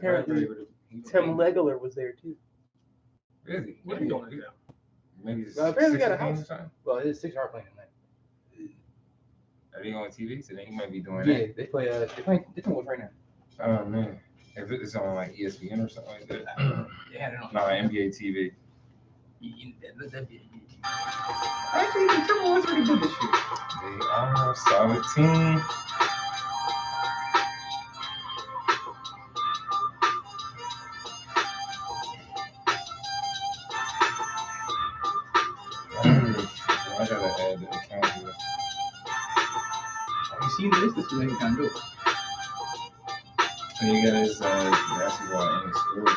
apparently Tim Legler was there too. Really? What are you doing now? Maybe it's Apparently got a 6 or house. something. Well, it's 6 hour playing tonight. Are they on TV? So then he might be doing Yeah, that. they play. They're playing right now. Oh man, if it's on like ESPN or something like that. Yeah, they're not. No, NBA TV. Actually, the Timberwolves pretty good this year. They are a solid team. I gotta add the account here. You see this? This is what you can do. And you got his basketball in his story.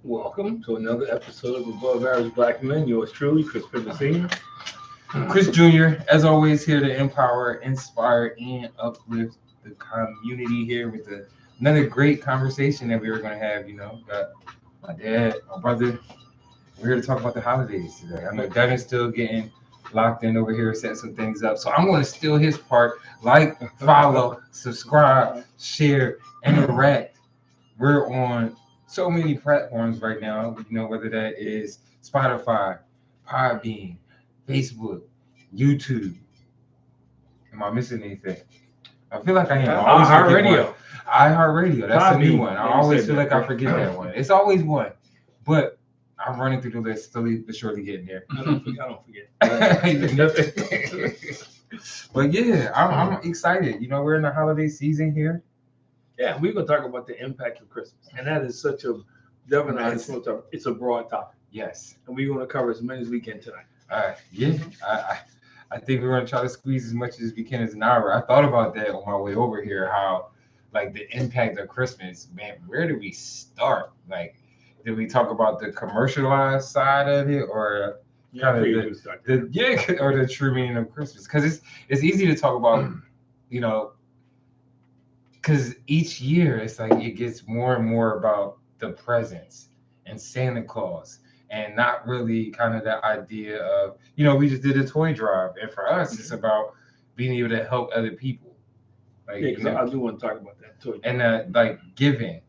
Welcome to another episode of Above Average Black Men. Yours truly, Chris Senior. Chris Jr., as always, here to empower, inspire, and uplift the community here with another great conversation that we were going to have. You know, got my dad, my brother. We're here to talk about the holidays today. I know Devin's still getting locked in over here, setting some things up. So I'm going to steal his part. Like, follow, subscribe, share, interact. We're on so many platforms right now, you know, whether that is Spotify, Podbean, Facebook, YouTube. Am I missing anything? I feel like I am. iHeartRadio. iHeartRadio. That's a new one. I Yeah, always feel like I forget that one. It's always one. But I'm running through the list, slowly but surely getting there. I don't forget. But yeah, I'm excited. You know, we're in the holiday season here. Yeah, we're going to talk about the impact of Christmas. And that is such a, Devin and I just want to talk, it's a broad topic. Yes. And we're going to cover as many as we can tonight. Yeah, I think we're going to try to squeeze as much as we can as an hour. I thought about that on my way over here, how, like, the impact of Christmas, man, where do we start? Like, did we talk about the commercialized side of it, or kind of the true meaning of Christmas? Because it's easy to talk about, you know, because each year it's like it gets more and more about the presents and Santa Claus, and not really kind of the idea of, you know, we just did a toy drive, and for us it's about being able to help other people. Like, because I do want to talk about that toy drive. And like giving.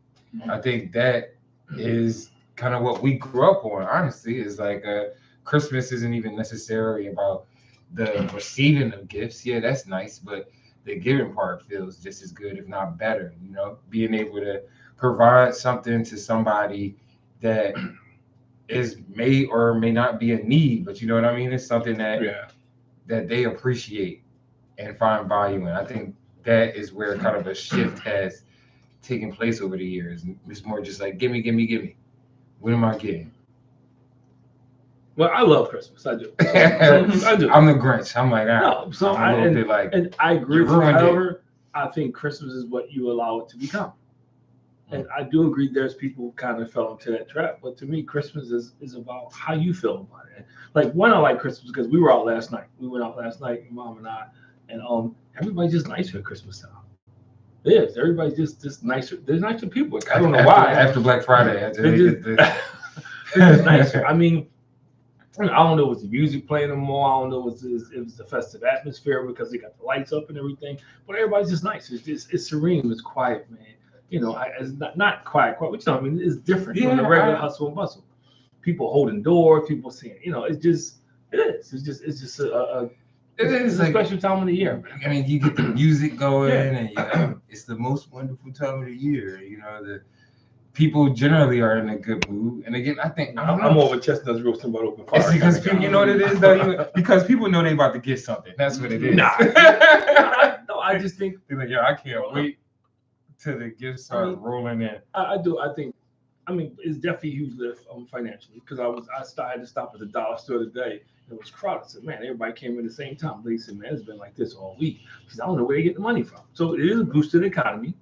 I think that is kind of what we grew up on, honestly, is like Christmas isn't even necessarily about the receiving of gifts. Yeah, that's nice, but the giving part feels just as good, if not better, you know, being able to provide something to somebody that may or may not be a need, but you know what I mean? It's something that they appreciate and find value in. I think that is where kind of a shift has taken place over the years. It's more just like, gimme. What am I getting? Well, I love Christmas. I do. I do. I'm the Grinch. I'm like, I'm a little bit like, and I agree with you. However, I think Christmas is what you allow it to become. And I do agree there's people who kind of fell into that trap. But to me, Christmas is about how you feel about it. Like, one, I like Christmas because we were out last night. We went out last night, Mom and I, and everybody's just nicer at Christmas time. It is. Everybody's just nicer. There's nicer people. I don't know why. After Black Friday. They're just nicer. I mean, I don't know if it's the music playing them more. I don't know if it was the festive atmosphere because they got the lights up and everything. But everybody's just nice. It's serene. It's quiet, man. You know, it's not quiet. Which, I mean, it's different from the regular hustle and bustle. People holding doors. People saying, you know, it is. It's just a like, special time of the year. I mean, you get the music going, and you know, it's the most wonderful time of the year. You know, the people generally are in a good mood. And again, I think I'm over chestnuts roasting about open fire. It's because people, you know what it is, though. Because people know they about to get something. That's what it is. No, I just think they're like, I can't wait till the gifts start rolling in. I do. I think. I mean, it's definitely a huge lift financially because I had to stop at the dollar store today. It was crowded. I said, man, everybody came in at the same time. They said, man, it's been like this all week. Because I don't know where they get the money from. So it is a boost to the economy.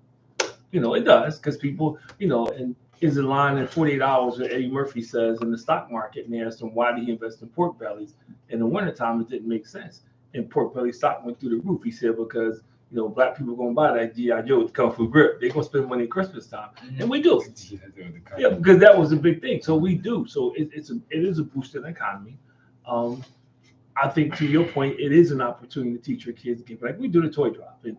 You know, it does, because people, you know, and is in line in 48 hours, what Eddie Murphy says, in the stock market. And they asked him, why did he invest in pork bellies? In the wintertime, it didn't make sense. And pork belly stock went through the roof. He said, because Black people going to buy that G.I. Joe to come for grip. They're going to spend money at Christmas time. And we do. Yeah, because that was a big thing. So we do. So it is a boost in the economy. I think to your point, it is an opportunity to teach your kids. Like we do the toy drop, and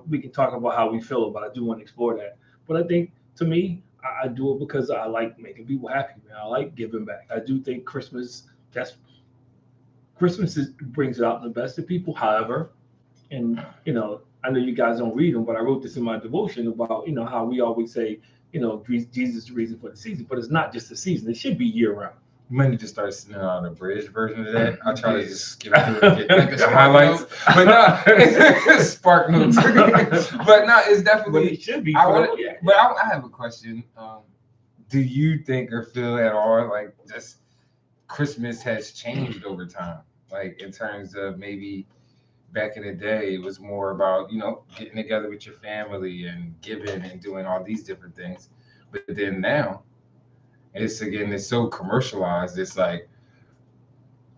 we can talk about how we feel about it. I do want to explore that. But I think to me, I do it because I like making people happy, man. I like giving back. I do think Christmas brings out the best of people. However, and I know you guys don't read them, but I wrote this in my devotion about how we always say Jesus is the reason for the season, but it's not just the season. It should be year round. You might need to start sending out a bridge version of that. I'll try to just skip through and get the highlights. But no, spark notes. But no, it's definitely. But it should be. But I have a question. Do you think or feel at all like just Christmas has changed over time? Like in terms of maybe back in the day, it was more about, getting together with your family and giving and doing all these different things. But then now, it's so commercialized. It's like,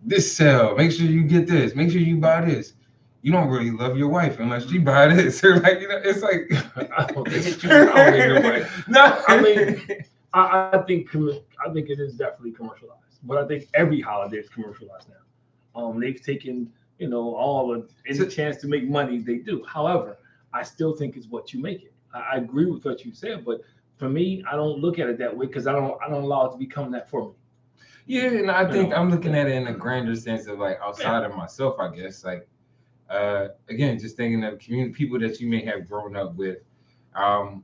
this sale, make sure you get this, make sure you buy this. You don't really love your wife unless you buy this. Or like, it's like, I don't think no, I mean, I think it is definitely commercialized, but I think every holiday is commercialized now. They've taken, any chance to make money they do. However, I still think it's what you make it. I agree with what you said, but for me, I don't look at it that way because I don't allow it to become that for me. Yeah, and I think I'm looking at it in a grander sense of like outside of myself, I guess. Like, again, just thinking of community people that you may have grown up with, and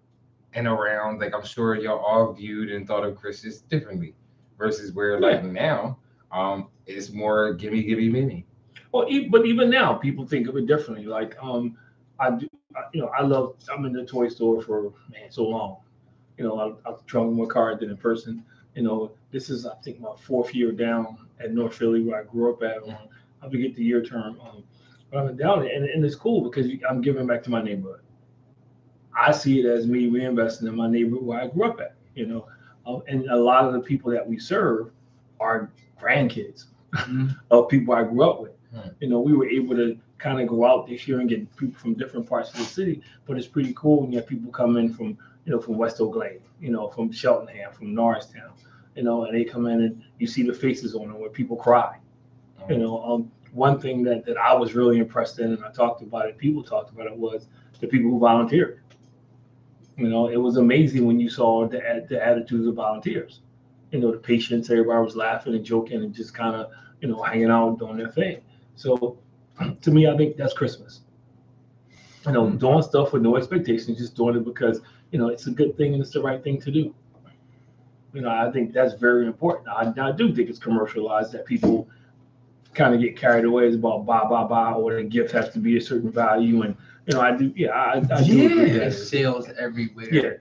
around. Like, I'm sure y'all all viewed and thought of Christmas differently, versus where like now, it's more gimme, mini. Well, but even now, people think of it differently. Like, I'm in the toy store for so long. I've traveled more car than in person. This is, I think, my fourth year down at North Philly where I grew up at. I forget the year term. But I'm down there, and it's cool because I'm giving back to my neighborhood. I see it as me reinvesting in my neighborhood where I grew up at, and a lot of the people that we serve are grandkids of people I grew up with. We were able to kind of go out this year and get people from different parts of the city, but it's pretty cool when you have people come in from West Oak Lane, from Cheltenham, from Norristown, and they come in and you see the faces on them where people cry. One thing that I was really impressed in, and I talked about it, people talked about it, was the people who volunteered. It was amazing when you saw the attitudes of volunteers. The patients, everybody was laughing and joking and just kind of, hanging out, doing their thing. So to me, I think that's Christmas. Doing stuff with no expectations, just doing it because, it's a good thing and it's the right thing to do. I think that's very important. I do think it's commercialized that people kind of get carried away. It's about buy, or the gift has to be a certain value. And, I do. Yeah, I do agree. There's sales everywhere.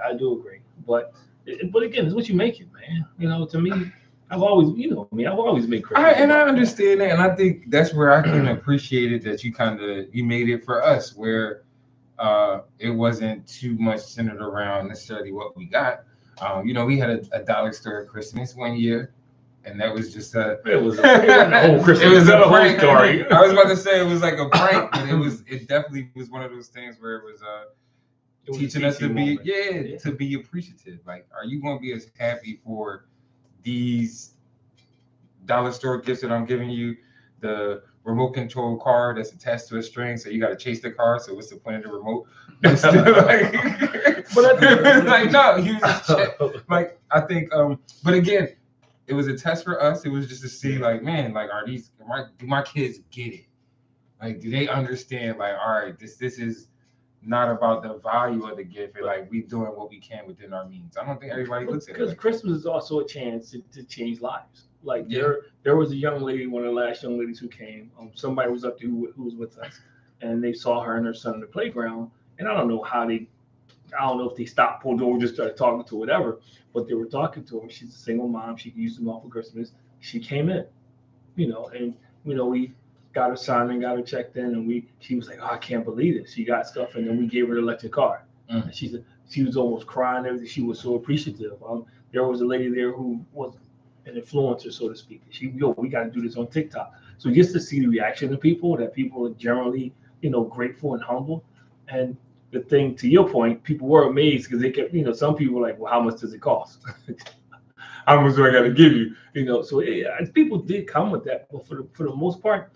I do agree. But again, it's what you make it, man. To me, I've always made Christmas. I understand that. And I think that's where I can appreciate it that you made it for us where it wasn't too much centered around necessarily what we got. We had a dollar store at Christmas one year, and that was just it was a whole Christmas. It was a prank story. I was about to say it was like a prank, but it definitely was one of those things where it was teaching us to be to be appreciative. Like, are you going to be as happy for these dollar store gifts that I'm giving you? The remote control car that's attached to a string, so you got to chase the car. So what's the point of the remote? But like, no, you just check. Like, I think, but again, it was a test for us. It was just to see, like, man, like, do my kids get it? Like, do they understand? Like, all right, this is not about the value of the gift, and like we doing what we can within our means. I don't think everybody looks at it. Because Christmas is also a chance to change lives. Like there was a young lady, one of the last young ladies who came. Somebody was up to who was with us, and they saw her and her son in the playground. And I don't know if they stopped, pulled over, just started talking to her, whatever. But they were talking to her. She's a single mom. She used them all for Christmas. She came in, and we got her signed and got her checked in, and she was like, "Oh, I can't believe it." She got stuff, and then we gave her the electric car. And she said she was almost crying. Everything. She was so appreciative. There was a lady there who was an influencer, so to speak. We got to do this on TikTok. So just to see the reaction of people, that people generally grateful and humble. And the thing, to your point, people were amazed because they kept, some people were like, well, how much does it cost? How much do I got to give you? So people did come with that, but for the most part,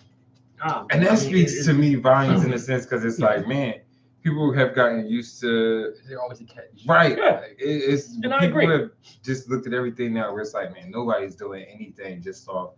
and that speaks to me volumes in a sense, because it's like, man, people have gotten used to, they're always a catch. right? Yeah. It's And I people agree. have just looked at everything now where it's like, man, nobody's doing anything just off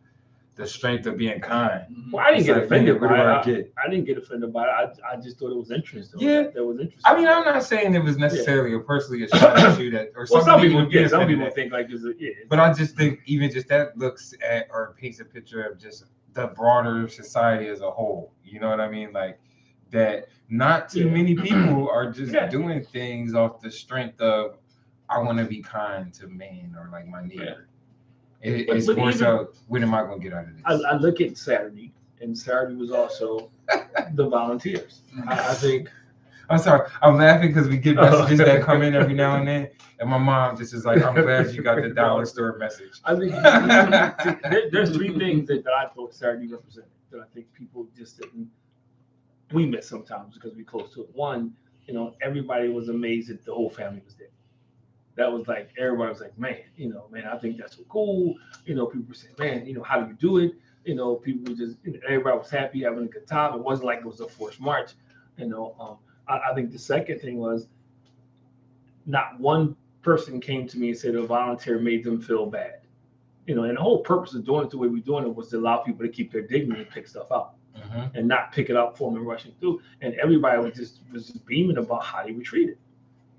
the strength of being kind. Well, I didn't It's get like, offended man, by what do I it. get? I didn't get offended by it. I just thought it was interesting. Yeah. That was interesting. I mean, I'm not saying it was necessarily a personally a shot at you that, or Well, some people, get some offended people at. think like it's But I just think even just that looks at or paints a picture of just the broader society as a whole. You know what I mean? Like that not too many people are just doing things off the strength of I want to be kind to man or like my neighbor. It's more so, when am I going to get out of this? I look at Saturday, and Saturday was also the volunteers. I think. I'm sorry. I'm laughing because we get messages that come in every now and then, and my mom just is like, "I'm glad you got the dollar store message." I think there's three things that I thought Saturday represented that I think people just didn't. We miss sometimes because we close to it. One, everybody was amazed that the whole family was there. That was like, everybody was like, man, I think that's so cool. People were saying, man, how do you do it? People were just, everybody was happy, having a good time. It wasn't like it was a forced march. I think the second thing was not one person came to me and said a volunteer made them feel bad. And the whole purpose of doing it the way we're doing it was to allow people to keep their dignity and pick stuff up and not pick it up for them and rushing through. And everybody was just beaming about how they were treated.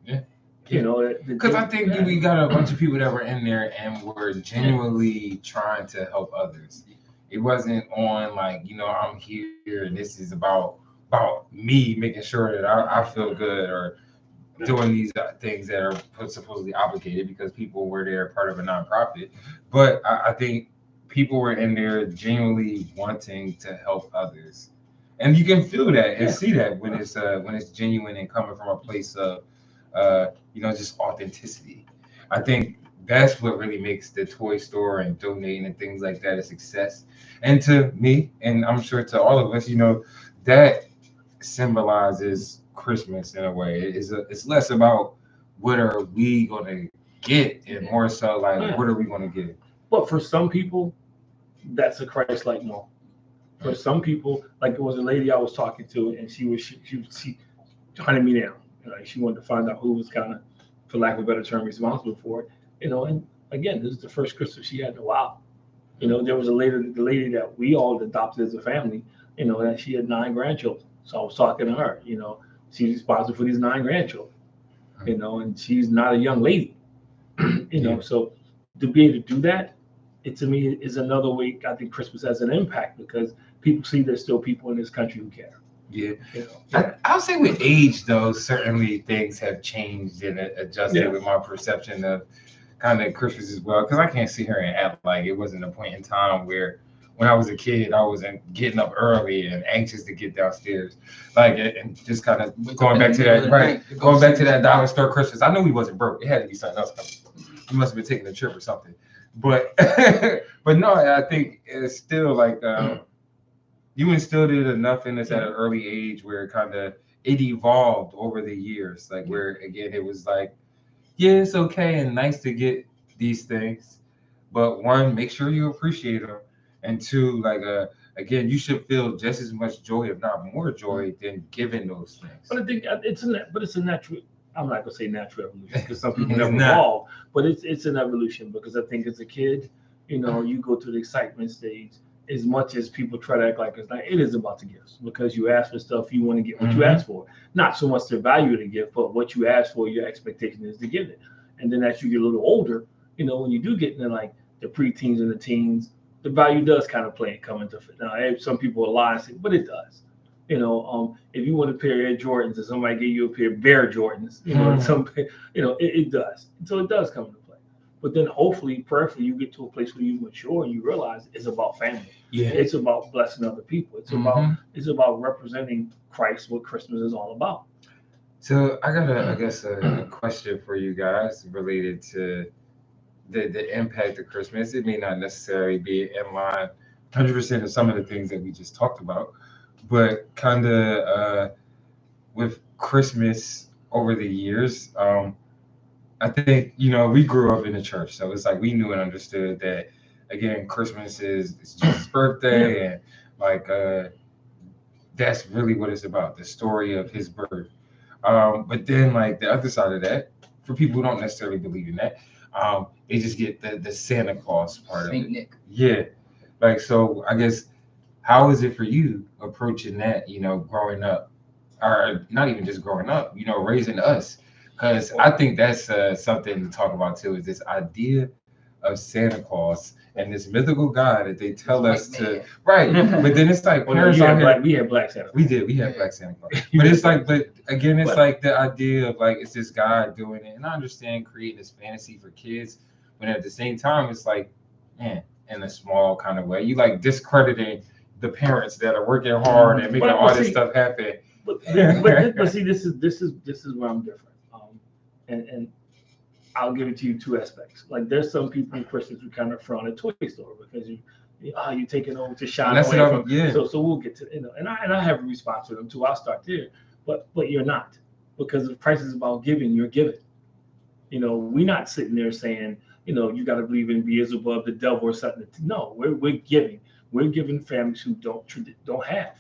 Yeah. Because I think we got a bunch of people that were in there and were genuinely trying to help others. It wasn't on like, I'm here and this is about me making sure that I feel good or doing these things that are supposedly obligated because people were there part of a nonprofit. But I think people were in there genuinely wanting to help others. And you can feel that and see that when it's genuine and coming from a place of just authenticity. I think that's what really makes the toy store and donating and things like that a success. And to me, and I'm sure to all of us, that symbolizes Christmas in a way. It's less about what are we going to get and more so like what are we going to get. But for some people, that's a Christ-like moment. For some people, like it was a lady I was talking to, and she hunted me down. She wanted to find out who was kind of, for lack of a better term, responsible for it. And again, this is the first Christmas she had in a while. There was the lady that we all adopted as a family, that she had 9 grandchildren. So I was talking to her, she's responsible for these 9 grandchildren, and she's not a young lady, so to be able to do that, to me is another way I think Christmas has an impact because people see there's still people in this country who care. Yeah. I'll say with age, though, certainly things have changed and adjusted with my perception of kind of Christmas as well. Because I can't sit here and act like it wasn't a point in time where when I was a kid, I wasn't getting up early and anxious to get downstairs. And just kind of going back to that dollar store Christmas. I knew we wasn't broke. It had to be something else coming. We must have been taking a trip or something. But no, I think it's still like you instilled it enough in us at an early age where it evolved over the years. Like where again it was like, yeah, it's okay and nice to get these things, but one, make sure you appreciate them, and two, again, you should feel just as much joy, if not more joy, than giving those things. But I think it's a natural. I'm not gonna say natural evolution because some people never evolve, but it's an evolution because I think as a kid, you go through the excitement stage. As much as people try to act like it's not, it is about the gifts because you ask for stuff, you want to get what you ask for. Not so much the value of the gift, but what you ask for, your expectation is to give it. And then as you get a little older, when you do get into like the preteens and the teens, the value does kind of play and come into fit. Now, some people will lie and say, but it does. If you want a pair of Air Jordans and somebody gave you a pair of Bear Jordans, it does. So it does come into play. But then hopefully, prayerfully, you get to a place where you mature and you realize it's about family. Yeah. It's about blessing other people. It's about representing Christ, what Christmas is all about. So I got a question for you guys related to the impact of Christmas. It may not necessarily be in line 100% of some of the things that we just talked about, but kind of with Christmas over the years, I think, we grew up in the church, so it's like we knew and understood that, again, Christmas is it's Jesus' birthday, and like that's really what it's about, the story of his birth. But then, like, the other side of that, for people who don't necessarily believe in that, they just get the Santa Claus part of Saint it. Nick. Yeah, like, so I guess, how is it for you approaching that, growing up, or not even just growing up, raising us? Because I think that's something to talk about too, is this idea of Santa Claus and this mythical guy that they tell us to, right? But then it's like, Well, no, parents out here, we had black Santa. we had Black Santa Claus, but it's like, but again, it's like the idea of like, it's this guy doing it, and I understand creating this fantasy for kids, but at the same time, it's like, man, in a small kind of way, you like discrediting the parents that are working hard and making all this stuff happen. But see, this is where I'm different. And I'll give it to you two aspects. Like, there's some people in Christians who kind of frown at toy store because you're taking over to shine away from. Yeah. So we'll get to, and I have a response to them too. I'll start there, but you're not, because if Christ is about giving, you're giving. We're not sitting there saying, you got to believe in Beelzebub, the devil, or something. No, we're giving. We're giving families who don't have,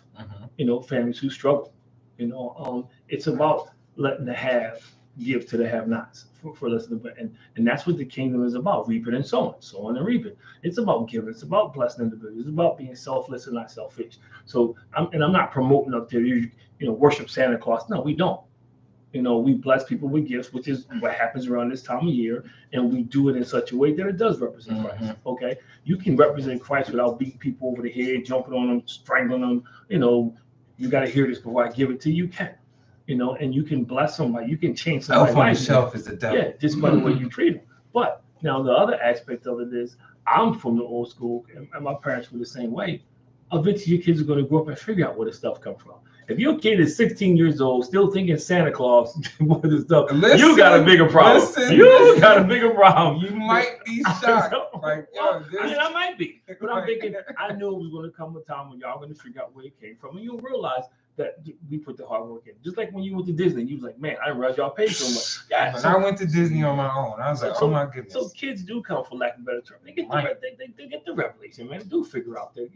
families who struggle. It's about letting the have give to the have-nots for listening, and that's what the kingdom is about: reaping and sowing and reaping. It's about giving. It's about blessing individuals. It's about being selfless and not selfish. So I'm not promoting up there, worship Santa Claus. No, we don't. We bless people with gifts, which is what happens around this time of year, and we do it in such a way that it does represent Christ. Okay, you can represent Christ without beating people over the head, jumping on them, strangling them. You got to hear this before I give it to you. You can. And you can bless somebody. You can change somebody's life. Elf is the devil. Yeah, just by the way you treat them. But now the other aspect of it is, I'm from the old school, and my parents were the same way. Eventually, your kids are going to grow up and figure out where the stuff comes from. If your kid is 16 years old, still thinking Santa Claus, what is stuff, you got a bigger problem. You got a bigger problem. You might be shocked. I might be. But I'm thinking, I knew it was going to come a time when y'all going to figure out where it came from, and you'll realize that we put the hard work in. Just like when you went to Disney, you was like, man, I didn't realize y'all paid so much. Yeah, I went to Disney on my own. I was like, oh my goodness. So kids do come, for lack of a better term. They get the revelation, man. They do figure out that,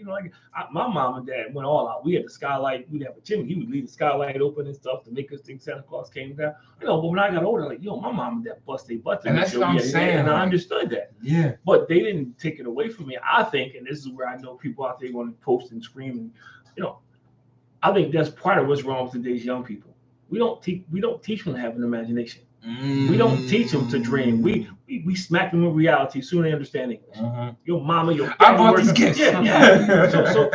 my mom and dad went all out. We had the skylight. We'd have a chimney. He would leave the skylight open and stuff to make us think Santa Claus came down. But when I got older, my mom and dad bust their butts. And that's what I'm saying. And I understood that. Yeah. But they didn't take it away from me. I think, and this is where I know people out there want to post and scream, and I think that's part of what's wrong with today's young people. We don't teach them to have an imagination. We don't teach them to dream. We smack them with reality soon they understand English. Your mama, your I bought these gifts. Yeah.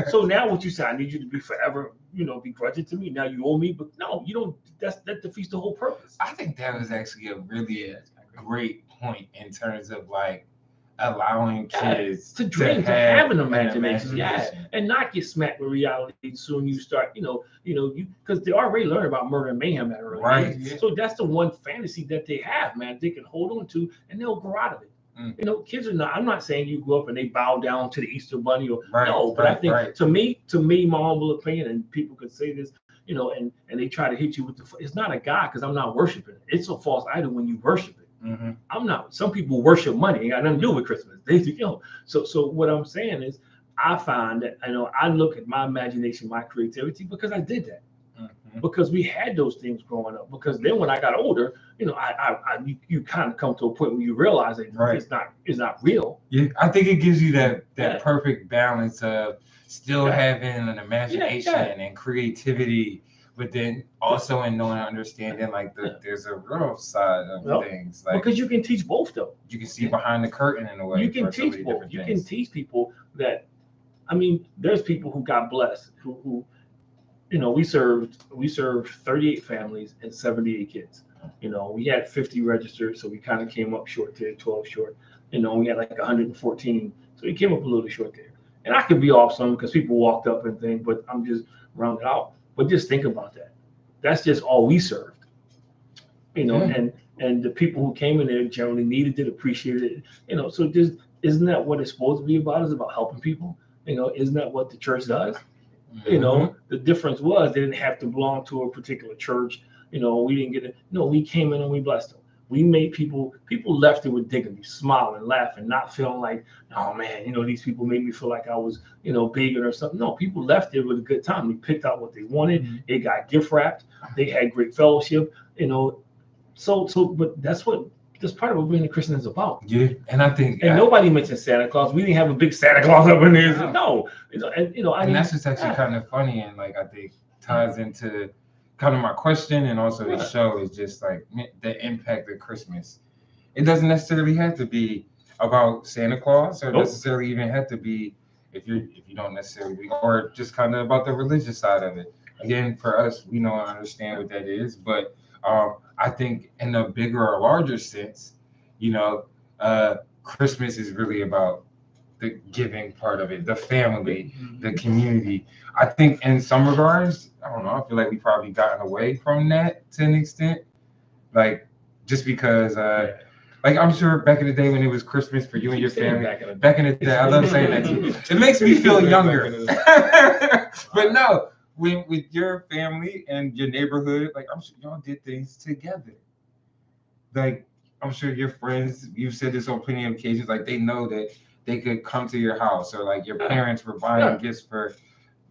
So now what you say, I need you to be forever, begrudging to me. Now you owe me, but no, you don't. That defeats the whole purpose. I think that was actually a really great point in terms of like allowing kids to dream, to have an imagination, and not get smacked with reality soon you start, because they already learned about murder and mayhem at an early age. Yeah. So that's the one fantasy that they have, man. They can hold on to, and they'll grow out of it. Kids are not. I'm not saying you grow up and they bow down to the Easter Bunny but I think to me, my humble opinion, and people could say this, and they try to hit you with it's not a God, because I'm not worshiping it. It's a false idol when you worship it. I'm not. Some people worship money. Ain't got nothing to do with Christmas. They do, So what I'm saying is, I find that I look at my imagination, my creativity, because I did that. Because we had those things growing up. Because then when I got older, you kind of come to a point where you realize that it's not real. Yeah, I think it gives you that perfect balance of still having an imagination and creativity, but then also in knowing and understanding there's a real side of things. Because you can teach both, though. You can see behind the curtain in a way. You can teach both. You can teach people that. There's people who got blessed who we served 38 families and 78 kids. We had 50 registered, so we kind of came up short there, 12 short. We had like 114, so we came up a little short there. And I could be off some because people walked up and things, but I'm just rounded out. But just think about that. That's just all we served, and the people who came in there generally needed it, appreciated it, So just isn't that what it's supposed to be about? Is about helping people, Isn't that what the church does? You know, the difference was they didn't have to belong to a particular church. You know, we didn't get it. No, we came in and we blessed them. We made people left it with dignity, smiling, laughing, not feeling like, oh man, you know, these people made me feel like I was, you know, bigot or something. No, people left it with a good time. They picked out what they wanted. Mm-hmm. They got gift wrapped. They had great fellowship. You know, but that's part of what being a Christian is about. Yeah, and I think nobody mentioned Santa Claus. We didn't have a big Santa Claus up in there. No, that's just actually kind of funny, and like I think ties into kind of my question and also the show is just like the impact of Christmas. It doesn't necessarily have to be about Santa Claus, or necessarily even have to be if you don't necessarily, or just kind of about the religious side of it. Again, for us, we know and understand what that is, but I think in a bigger or larger sense, you know, Christmas is really about the giving part of it, the family, the community. I think in some regards, I don't know, I feel like we probably gotten away from that to an extent. Like, just because, like, I'm sure back in the day when it was Christmas for you and your family, back in the day, I love saying that too. It makes me feel younger. But no, with your family and your neighborhood, like, I'm sure y'all did things together. Like, I'm sure your friends, you've said this on plenty of occasions, like, they know that they could come to your house, or like your parents were buying gifts for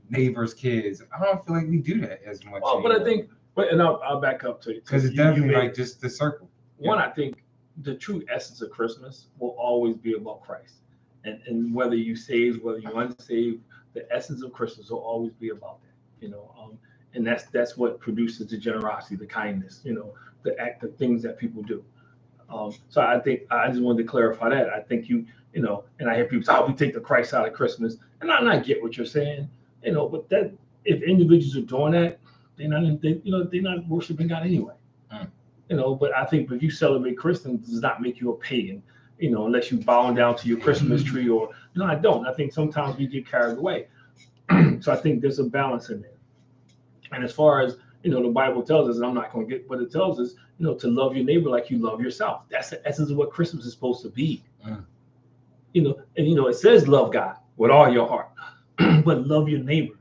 neighbors' kids. I don't feel like we do that as much. Well, but I think, and I'll back up to it because it's definitely like just the circle. One, I think the true essence of Christmas will always be about Christ, and whether you saved, whether you unsaved, the essence of Christmas will always be about that. You know, and that's what produces the generosity, the kindness. You know, the things that people do. So I think I just wanted to clarify that. I think you know, and I hear people say, "Oh, we take the Christ out of Christmas," and I get what you're saying, you know, but that if individuals are doing that, they're not worshiping God anyway, you know. But I think if you celebrate Christmas, does not make you a pagan, you know, unless you bow down to your Christmas tree or no, I don't. I think sometimes we get carried away, so I think there's a balance in there. And as far as you know, the Bible tells us, and I'm not going to get, but it tells us, you know, to love your neighbor like you love yourself. That's the essence of what Christmas is supposed to be. You know, and you know, it says love God with all your heart, but love your neighbor,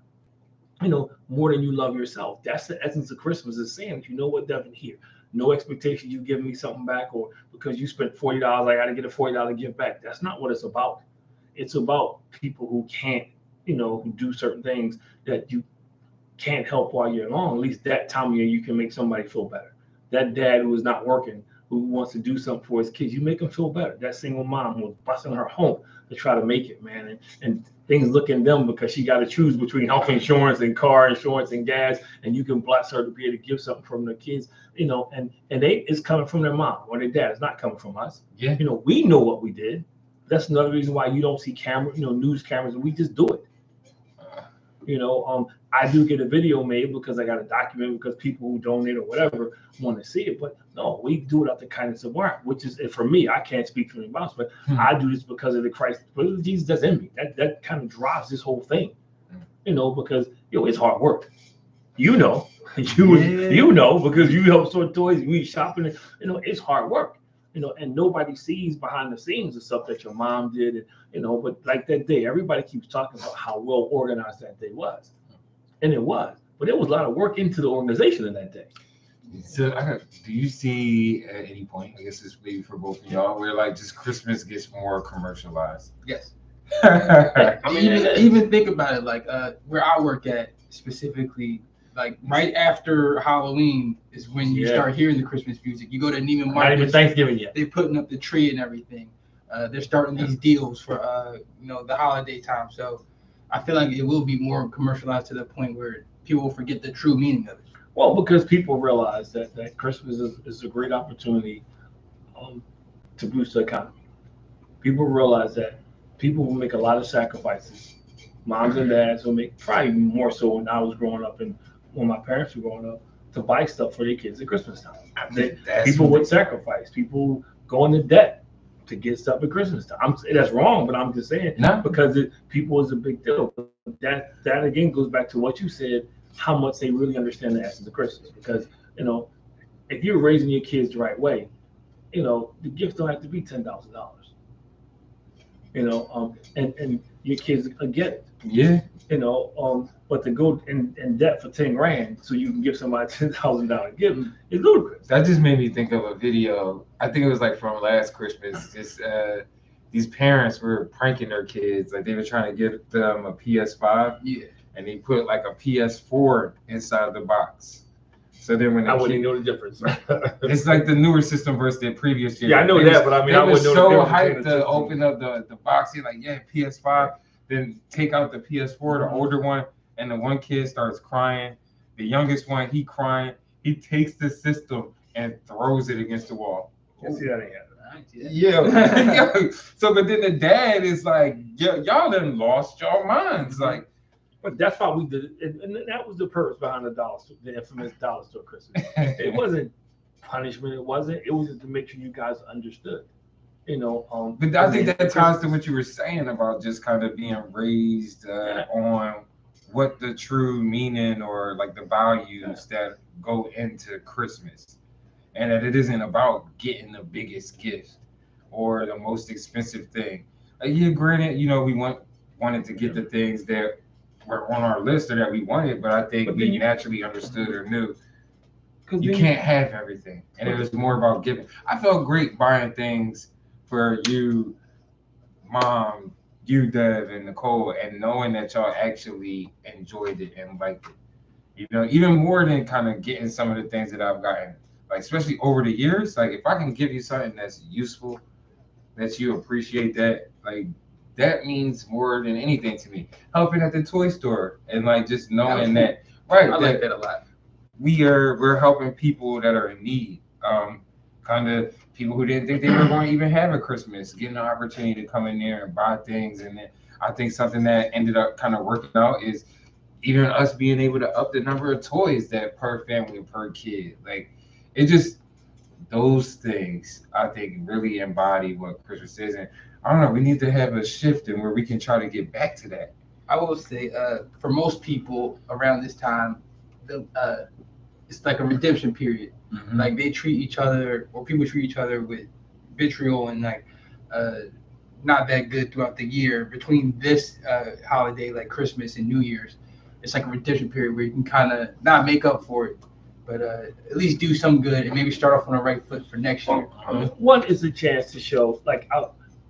you know, more than you love yourself. That's the essence of Christmas, is saying, you know what, Devin, here, no expectation you give me something back, or because you spent $40, I got to get a $40 gift back. That's not what it's about. It's about people who can't, you know, who do certain things that you can't help all year long. At least that time of year, you can make somebody feel better. That dad who is not working, who wants to do something for his kids, you make them feel better. That single mom who was busting her home to try to make it, man, and things look in them because she got to choose between health insurance and car insurance and gas, and you can bless her to be able to give something from the kids, you know, and it's coming from their mom or their dad. It's not coming from us. Yeah, you know, we know what we did. That's another reason why you don't see news cameras, and we just do it. You know, I do get a video made because I got a document, because people who donate or whatever want to see it. But no, we do it out the kindness of our heart, which is, and for me, I can't speak for anybody else, but I do this because of the Christ. But Jesus does in me. That kind of drives this whole thing, you know, because it's hard work. You know, you know, because you help sort toys, we shopping, you know, it's hard work. You know, and nobody sees behind the scenes the stuff that your mom did, and, you know, but like that day, everybody keeps talking about how well organized that day was. And it was, but there was a lot of work into the organization in that day. So do you see at any point, I guess this maybe for both of y'all, where like just Christmas gets more commercialized? Yes. I mean, even think about it, like where I work at specifically, like right after Halloween is when you start hearing the Christmas music. You go to Neiman Marcus. Not even Thanksgiving yet. They're putting up the tree and everything. They're starting these deals for you know, the holiday time. So I feel like it will be more commercialized to the point where people will forget the true meaning of it. Well, because people realize that Christmas is a great opportunity to boost the economy. People realize that people will make a lot of sacrifices. Moms and dads will make, probably more so when I was growing up and when my parents were growing up, to buy stuff for their kids at Christmas time. People would sacrifice. People go into debt to get stuff at Christmas time. That's wrong, but I'm just saying, because people is a big deal. That again goes back to what you said, how much they really understand the essence of Christmas. Because, you know, if you're raising your kids the right way, you know, the gift don't have to be $10,000. You know, and your kids get it. Yeah. But to go in debt for 10 grand so you can give somebody $10,000 gift is ludicrous. That just made me think of a video. I think it was like from last Christmas. These parents were pranking their kids. Like they were trying to get them a PS5. Yeah. And they put like a PS4 inside the box. So then when I wouldn't know the difference. It's like the newer system versus the previous year. Yeah, I know that, but I mean, I wouldn't know so the difference. hyped to open up the box. He's like, yeah, PS5. Then take out the PS4, the older one, and the one kid starts crying. The youngest one, he crying. He takes the system and throws it against the wall. See, that ain't happening. Yeah. So, but then the dad is like, y'all done lost your minds. Like, but that's why we did it, and that was the purpose behind the infamous dollar store Christmas. It wasn't punishment. It wasn't. It was just to make sure you guys understood. But I think that ties to what you were saying about just kind of being raised on what the true meaning or like the values that go into Christmas, and that it isn't about getting the biggest gift or the most expensive thing. Yeah, granted, we wanted to get the things that were on our list or that we wanted, but I think we naturally understood or knew you can't have everything, and it was more about giving. I felt great buying things for you, Mom, you, Dev, and Nicole, and knowing that y'all actually enjoyed it and liked it. Even more than kind of getting some of the things that I've gotten, like especially over the years. Like if I can give you something that's useful, that you appreciate, that like that means more than anything to me. Helping at the toy store and like just knowing that right. I like that a lot. We're helping people that are in need. Kind of people who didn't think they were going to even have a Christmas, getting the opportunity to come in there and buy things. And then I think something that ended up kind of working out is even us being able to up the number of toys that per family, per kid. Like it just, those things I think really embody what Christmas is. And I don't know, we need to have a shift in where we can try to get back to that. I will say, for most people around this time, it's like a redemption period. Mm-hmm. Like they treat each other, or people treat each other with vitriol and like not that good throughout the year. Between this holiday, like Christmas and New Year's, it's like a redemption period where you can kind of not make up for it, but at least do some good and maybe start off on the right foot for next year. One is a chance to show, like I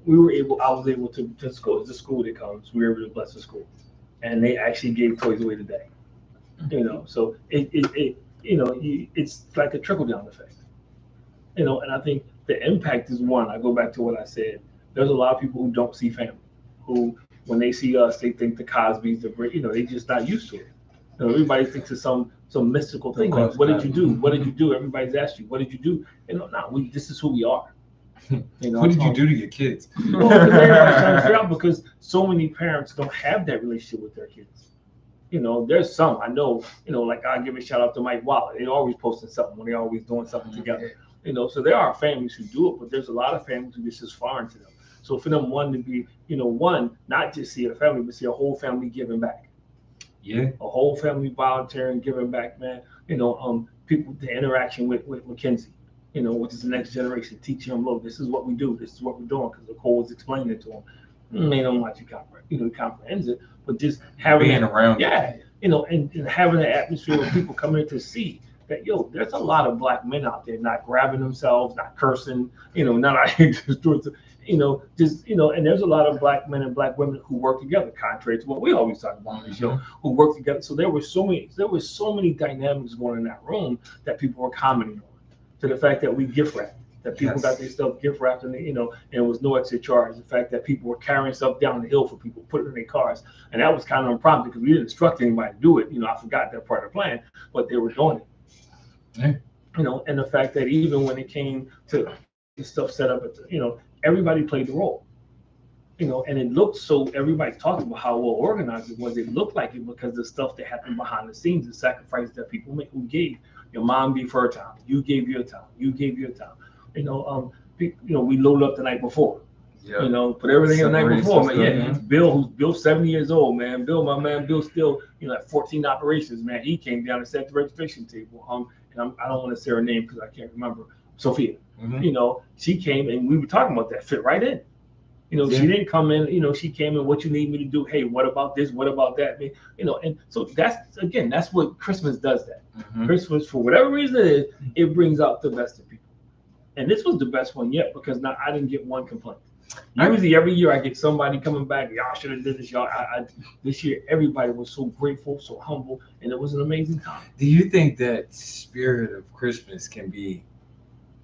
was able to school. It's a school that comes. We were able to bless the school, and they actually gave toys away today. So it's like a trickle down effect. And I think the impact is one. I go back to what I said. There's a lot of people who don't see family, who when they see us, they think the Cosby's, they just not used to it. Everybody thinks it's some mystical thing. Like, what did you do? What did you do? Everybody's asked you, what did you do? This is who we are. What did you do to your kids? Well, everybody's trying to figure out because so many parents don't have that relationship with their kids. There's some I know. Like I give a shout out to Mike Waller. They always posting something when they're always doing something together. So there are families who do it, but there's a lot of families who this is foreign to them. So for them, one to be, not just see a family, but see a whole family giving back. Yeah. A whole family volunteering, giving back, man. People, the interaction with Mackenzie. Which is the next generation, teaching them, look, this is what we do, this is what we're doing, because Nicole was explaining it to them. They don't like you comprehends it, but just having being around, and having an atmosphere where people come in to see that, there's a lot of black men out there not grabbing themselves, not cursing, not out here and there's a lot of black men and black women who work together, contrary to what we always talk about on the show, who work together. So there were so many dynamics going in that room that people were commenting on. To the fact that we gift wrapped, that people got their stuff gift wrapped, and and it was no extra charge. The fact that people were carrying stuff down the hill for people, put it in their cars, and that was kind of impromptu because we didn't instruct anybody to do it. I forgot that part of the plan, but they were doing it. Yeah. And the fact that even when it came to the stuff set up, everybody played the role. And it looked so. Everybody's talking about how well organized it was. It looked like it because the stuff that happened behind the scenes, the sacrifices that people who gave. Your mom gave her time. You gave your time. You gave your time. We loaded up the night before. Yeah. Put everything in the night before. Man, yeah. Bill's 70 years old, man. My man Bill still, at 14 operations, man. He came down and sat at the registration table. And I don't want to say her name because I can't remember. Sophia. Mm-hmm. She came and we were talking about that. Fit right in. You know, she didn't come in, you know, she came in, what you need me to do? Hey, what about this? What about that? You know, and so that's what Christmas does that. Christmas, for whatever reason it is, it brings out the best in people. And this was the best one yet because now I didn't get one complaint. Usually every year I get somebody coming back, y'all should have did this, y'all. This year everybody was so grateful, so humble, and it was an amazing time. Do you think that spirit of Christmas can be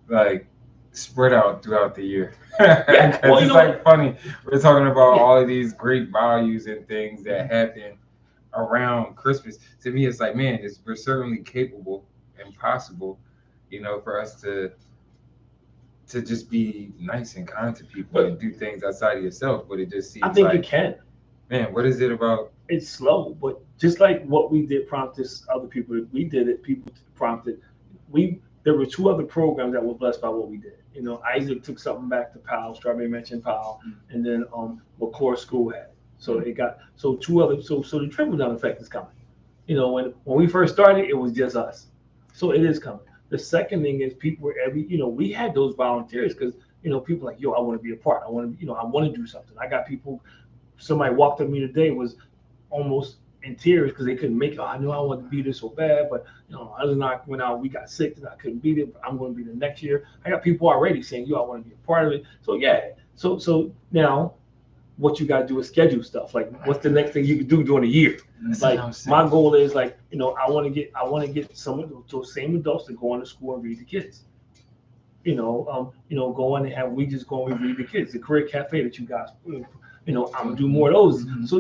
like spread out throughout the year? Yeah, well, it's like funny. We're talking about all of these great values and things that happen around Christmas. To me, it's like, man, we're certainly capable and possible, you know, for us to just be nice and kind to people and do things outside of yourself. But it just seems I think it can. Man, what is it about? It's slow, but just like what we did prompted other people, we did it. People prompted. There were 2 other programs that were blessed by what we did. You know, Isaac took something back to Powell, Strawberry mentioned Powell, and then what core school had. So it got 2 other. So the trickle down effect is coming. You know, when we first started, it was just us. So it is coming. The second thing is people were we had those volunteers because, you know, people like, yo, I want to be a part. I want to do something. I got people, somebody walked up to me today, was almost in tears because they couldn't make it. Oh, I knew I wanted to be there so bad, but, you know, other than when we got sick and I couldn't be there, but I'm going to be there next year. I got people already saying, yo, I want to be a part of it. So, yeah. So now what you got to do is schedule stuff. Like, what's the next thing you can do during the year? Like, my goal is like, you know, I want to get some of those same adults to go into school and read the kids. You know, go in and we just go and read the kids. The career cafe that you guys, you know, I'm gonna do more of those. So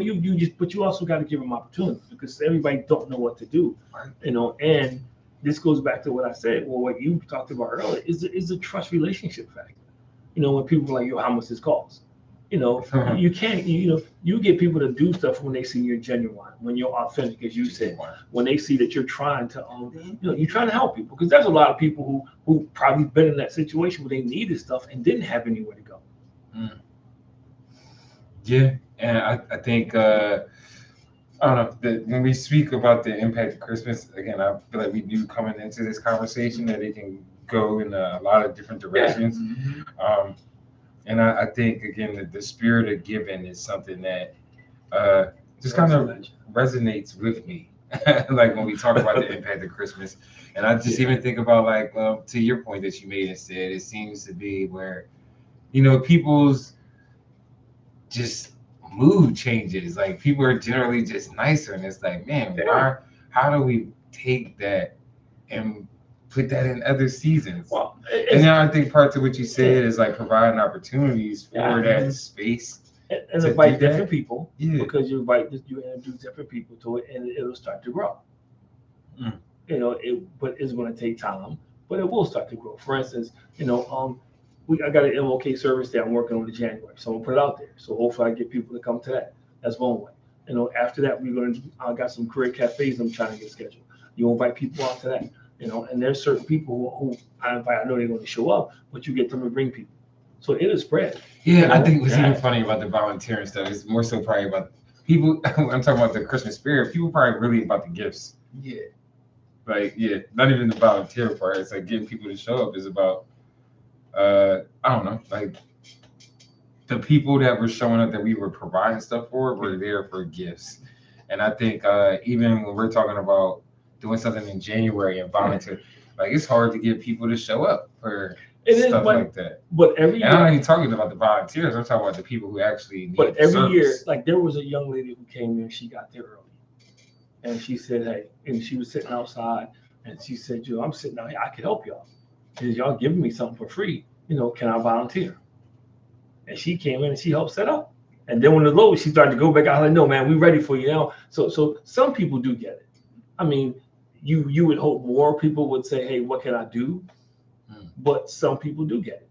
but you also got to give them opportunities because everybody don't know what to do. You know, and this goes back to what I said. Well, what you talked about earlier is a trust relationship factor. You know, when people are like, yo, how much this costs? You know, you can't, you get people to do stuff when they see you're genuine, when you're authentic, as you said, when they see that you're trying to, you're trying to help people. Because there's a lot of people who probably been in that situation where they needed stuff and didn't have anywhere to go. Yeah, and I think, I don't know, that when we speak about the impact of Christmas, again, I feel like we do coming into this conversation that it can go in a lot of different directions. And I think, again, that the spirit of giving is something that just kind of resonates with me. Like when we talk about the impact of Christmas. And I just even think about, like, to your point that you made and said, it seems to be where, you know, people's just mood changes. Like, people are generally just nicer. And it's like, man, how do we take that and put that in other seasons? Well, and now I think part of what you said is like providing opportunities for that space and invite different people, because you introduce different people to it, and it'll start to grow. You know, but it's going to take time, but it will start to grow. For instance, you know, I got an MOK service that I'm working on in January, so I'm gonna put it out there. So hopefully I get people to come to that. That's one way. You know, after that I got some career cafes I'm trying to get scheduled. You invite people out to that. You know, and there's certain people who I invite. I know they're going to show up, but you get them to bring people, so it'll spread. Yeah, you know? I think what's even funny about the volunteering stuff is more so probably about people. I'm talking about the Christmas spirit. People probably really about the gifts. Yeah. Like, not even the volunteer part. It's like getting people to show up is about. I don't know, like the people that were showing up that we were providing stuff for were there for gifts, and I think even when we're talking about doing something in January and volunteer, like it's hard to get people to show up for stuff like that. But every year, I'm not even talking about the volunteers. I'm talking about the people who actually need But every service. year, like there was a young lady who came in, she got there early, and she said, "Hey," and she was sitting outside, and she said, "Joe, I'm sitting out here. I can help y'all. Because y'all giving me something for free. You know, can I volunteer?" And she came in and she helped set up. And then when the low, she started to go back. I was like, "No, man, we ready for you now." So some people do get it. I mean, you would hope more people would say, "Hey, what can I do?" But some people do get it,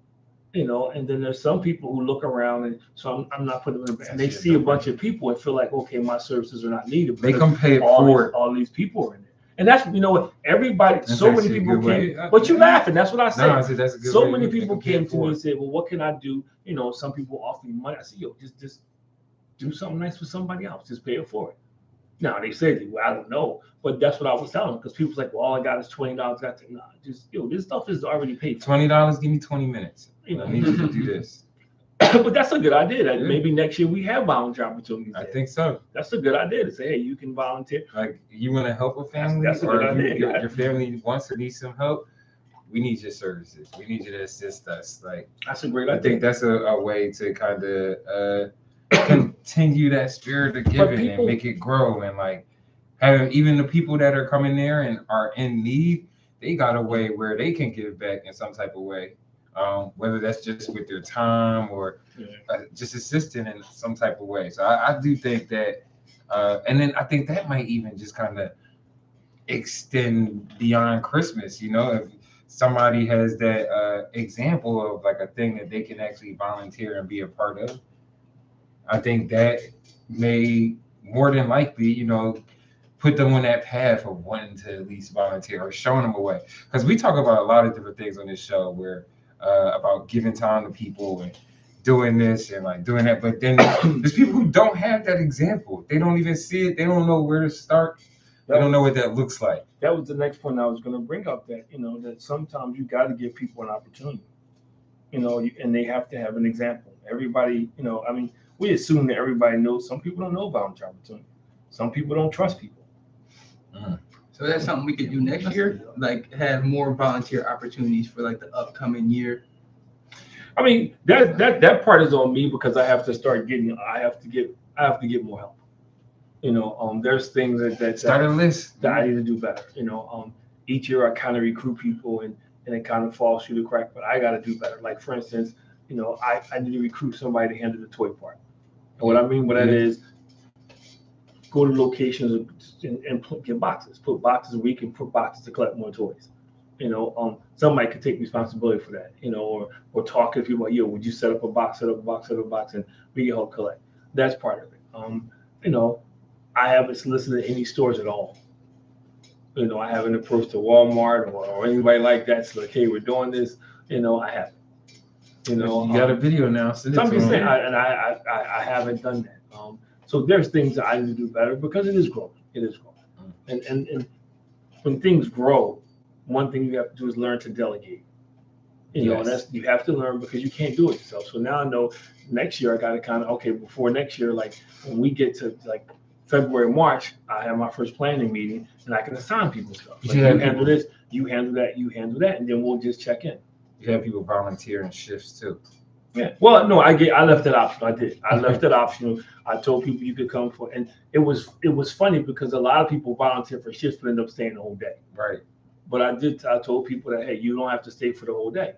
you know. And then there's some people who look around, and so I'm not putting them in. And they see a bunch of people and feel like, okay, my services are not needed. They come pay it forward. All these people are in there, and that's, you know what, everybody. So many people came, but you laughing. That's what I said. No, I said that's a good so way many to people came to me and it. said, "Well, what can I do?" You know, some people offer me money. I said, "Yo, just do something nice for somebody else. Just pay it forward." Now they said, "Well, I don't know," but that's what I was telling them, because people's like, "Well, all I got is $20. Got to, nah, just, this stuff is already paid for." $20, give me 20 minutes. You know, I need you to do this. But that's a good idea. That maybe next year we have volunteer opportunities. I think so. That's a good idea to say, hey, you can volunteer. Like, you want to help a family, That's a good idea. your family wants or needs some help, we need your services. We need you to assist us. Like, that's a great idea. I think that's a way to kind of continue that spirit of giving and make it grow, and like have even the people that are coming there and are in need, they got a way where they can give back in some type of way. Whether that's just with their time or just assisting in some type of way. So I do think that, and then I think that might even just kind of extend beyond Christmas. You know, if somebody has that example of like a thing that they can actually volunteer and be a part of, I think that may more than likely, you know, put them on that path of wanting to at least volunteer or showing them a way. Because we talk about a lot of different things on this show where about giving time to people and doing this and like doing that. But then there's people who don't have that example. They don't even see it. They don't know where to start. They don't know what that looks like. That was the next point I was going to bring up, that, you know, that sometimes you got to give people an opportunity, you know, and they have to have an example. Everybody, you know, I mean, we assume that everybody knows. Some people don't know volunteer opportunity. Some people don't trust people. So that's something we could do next year, like have more volunteer opportunities for like the upcoming year. I mean, that part is on me because I have to start getting. I have to get more help. You know, there's things that start a list that I need to do better. You know, each year I kind of recruit people and it kind of falls through the crack, but I got to do better. Like for instance, you know, I need to recruit somebody to handle the toy part. And what I mean by that is go to locations and get boxes. Put boxes where we can put boxes to collect more toys. You know, somebody could take responsibility for that. You know, or talk to people like, yo, would you set up a box, and we can help collect. That's part of it. You know, I haven't solicited any stores at all. You know, I haven't approached a Walmart or anybody like that. So like, hey, we're doing this. You know, I haven't. You know, you got a video now. So I'm just saying, I haven't done that. So there's things that I need to do better because it is growing. It is growing. And when things grow, one thing you have to do is learn to delegate. You know, you have to learn because you can't do it yourself. So now I know next year I got to kind of, okay, before next year, like when we get to like February, March, I have my first planning meeting and I can assign people stuff. Like, you handle this, you handle that, you handle that, and then we'll just check in. You have people volunteer in shifts too. Yeah. Well, no, I left that option. I did. I left that optional. I told people you could come for, and it was funny because a lot of people volunteer for shifts but end up staying the whole day. Right. But I told people that, hey, you don't have to stay for the whole day.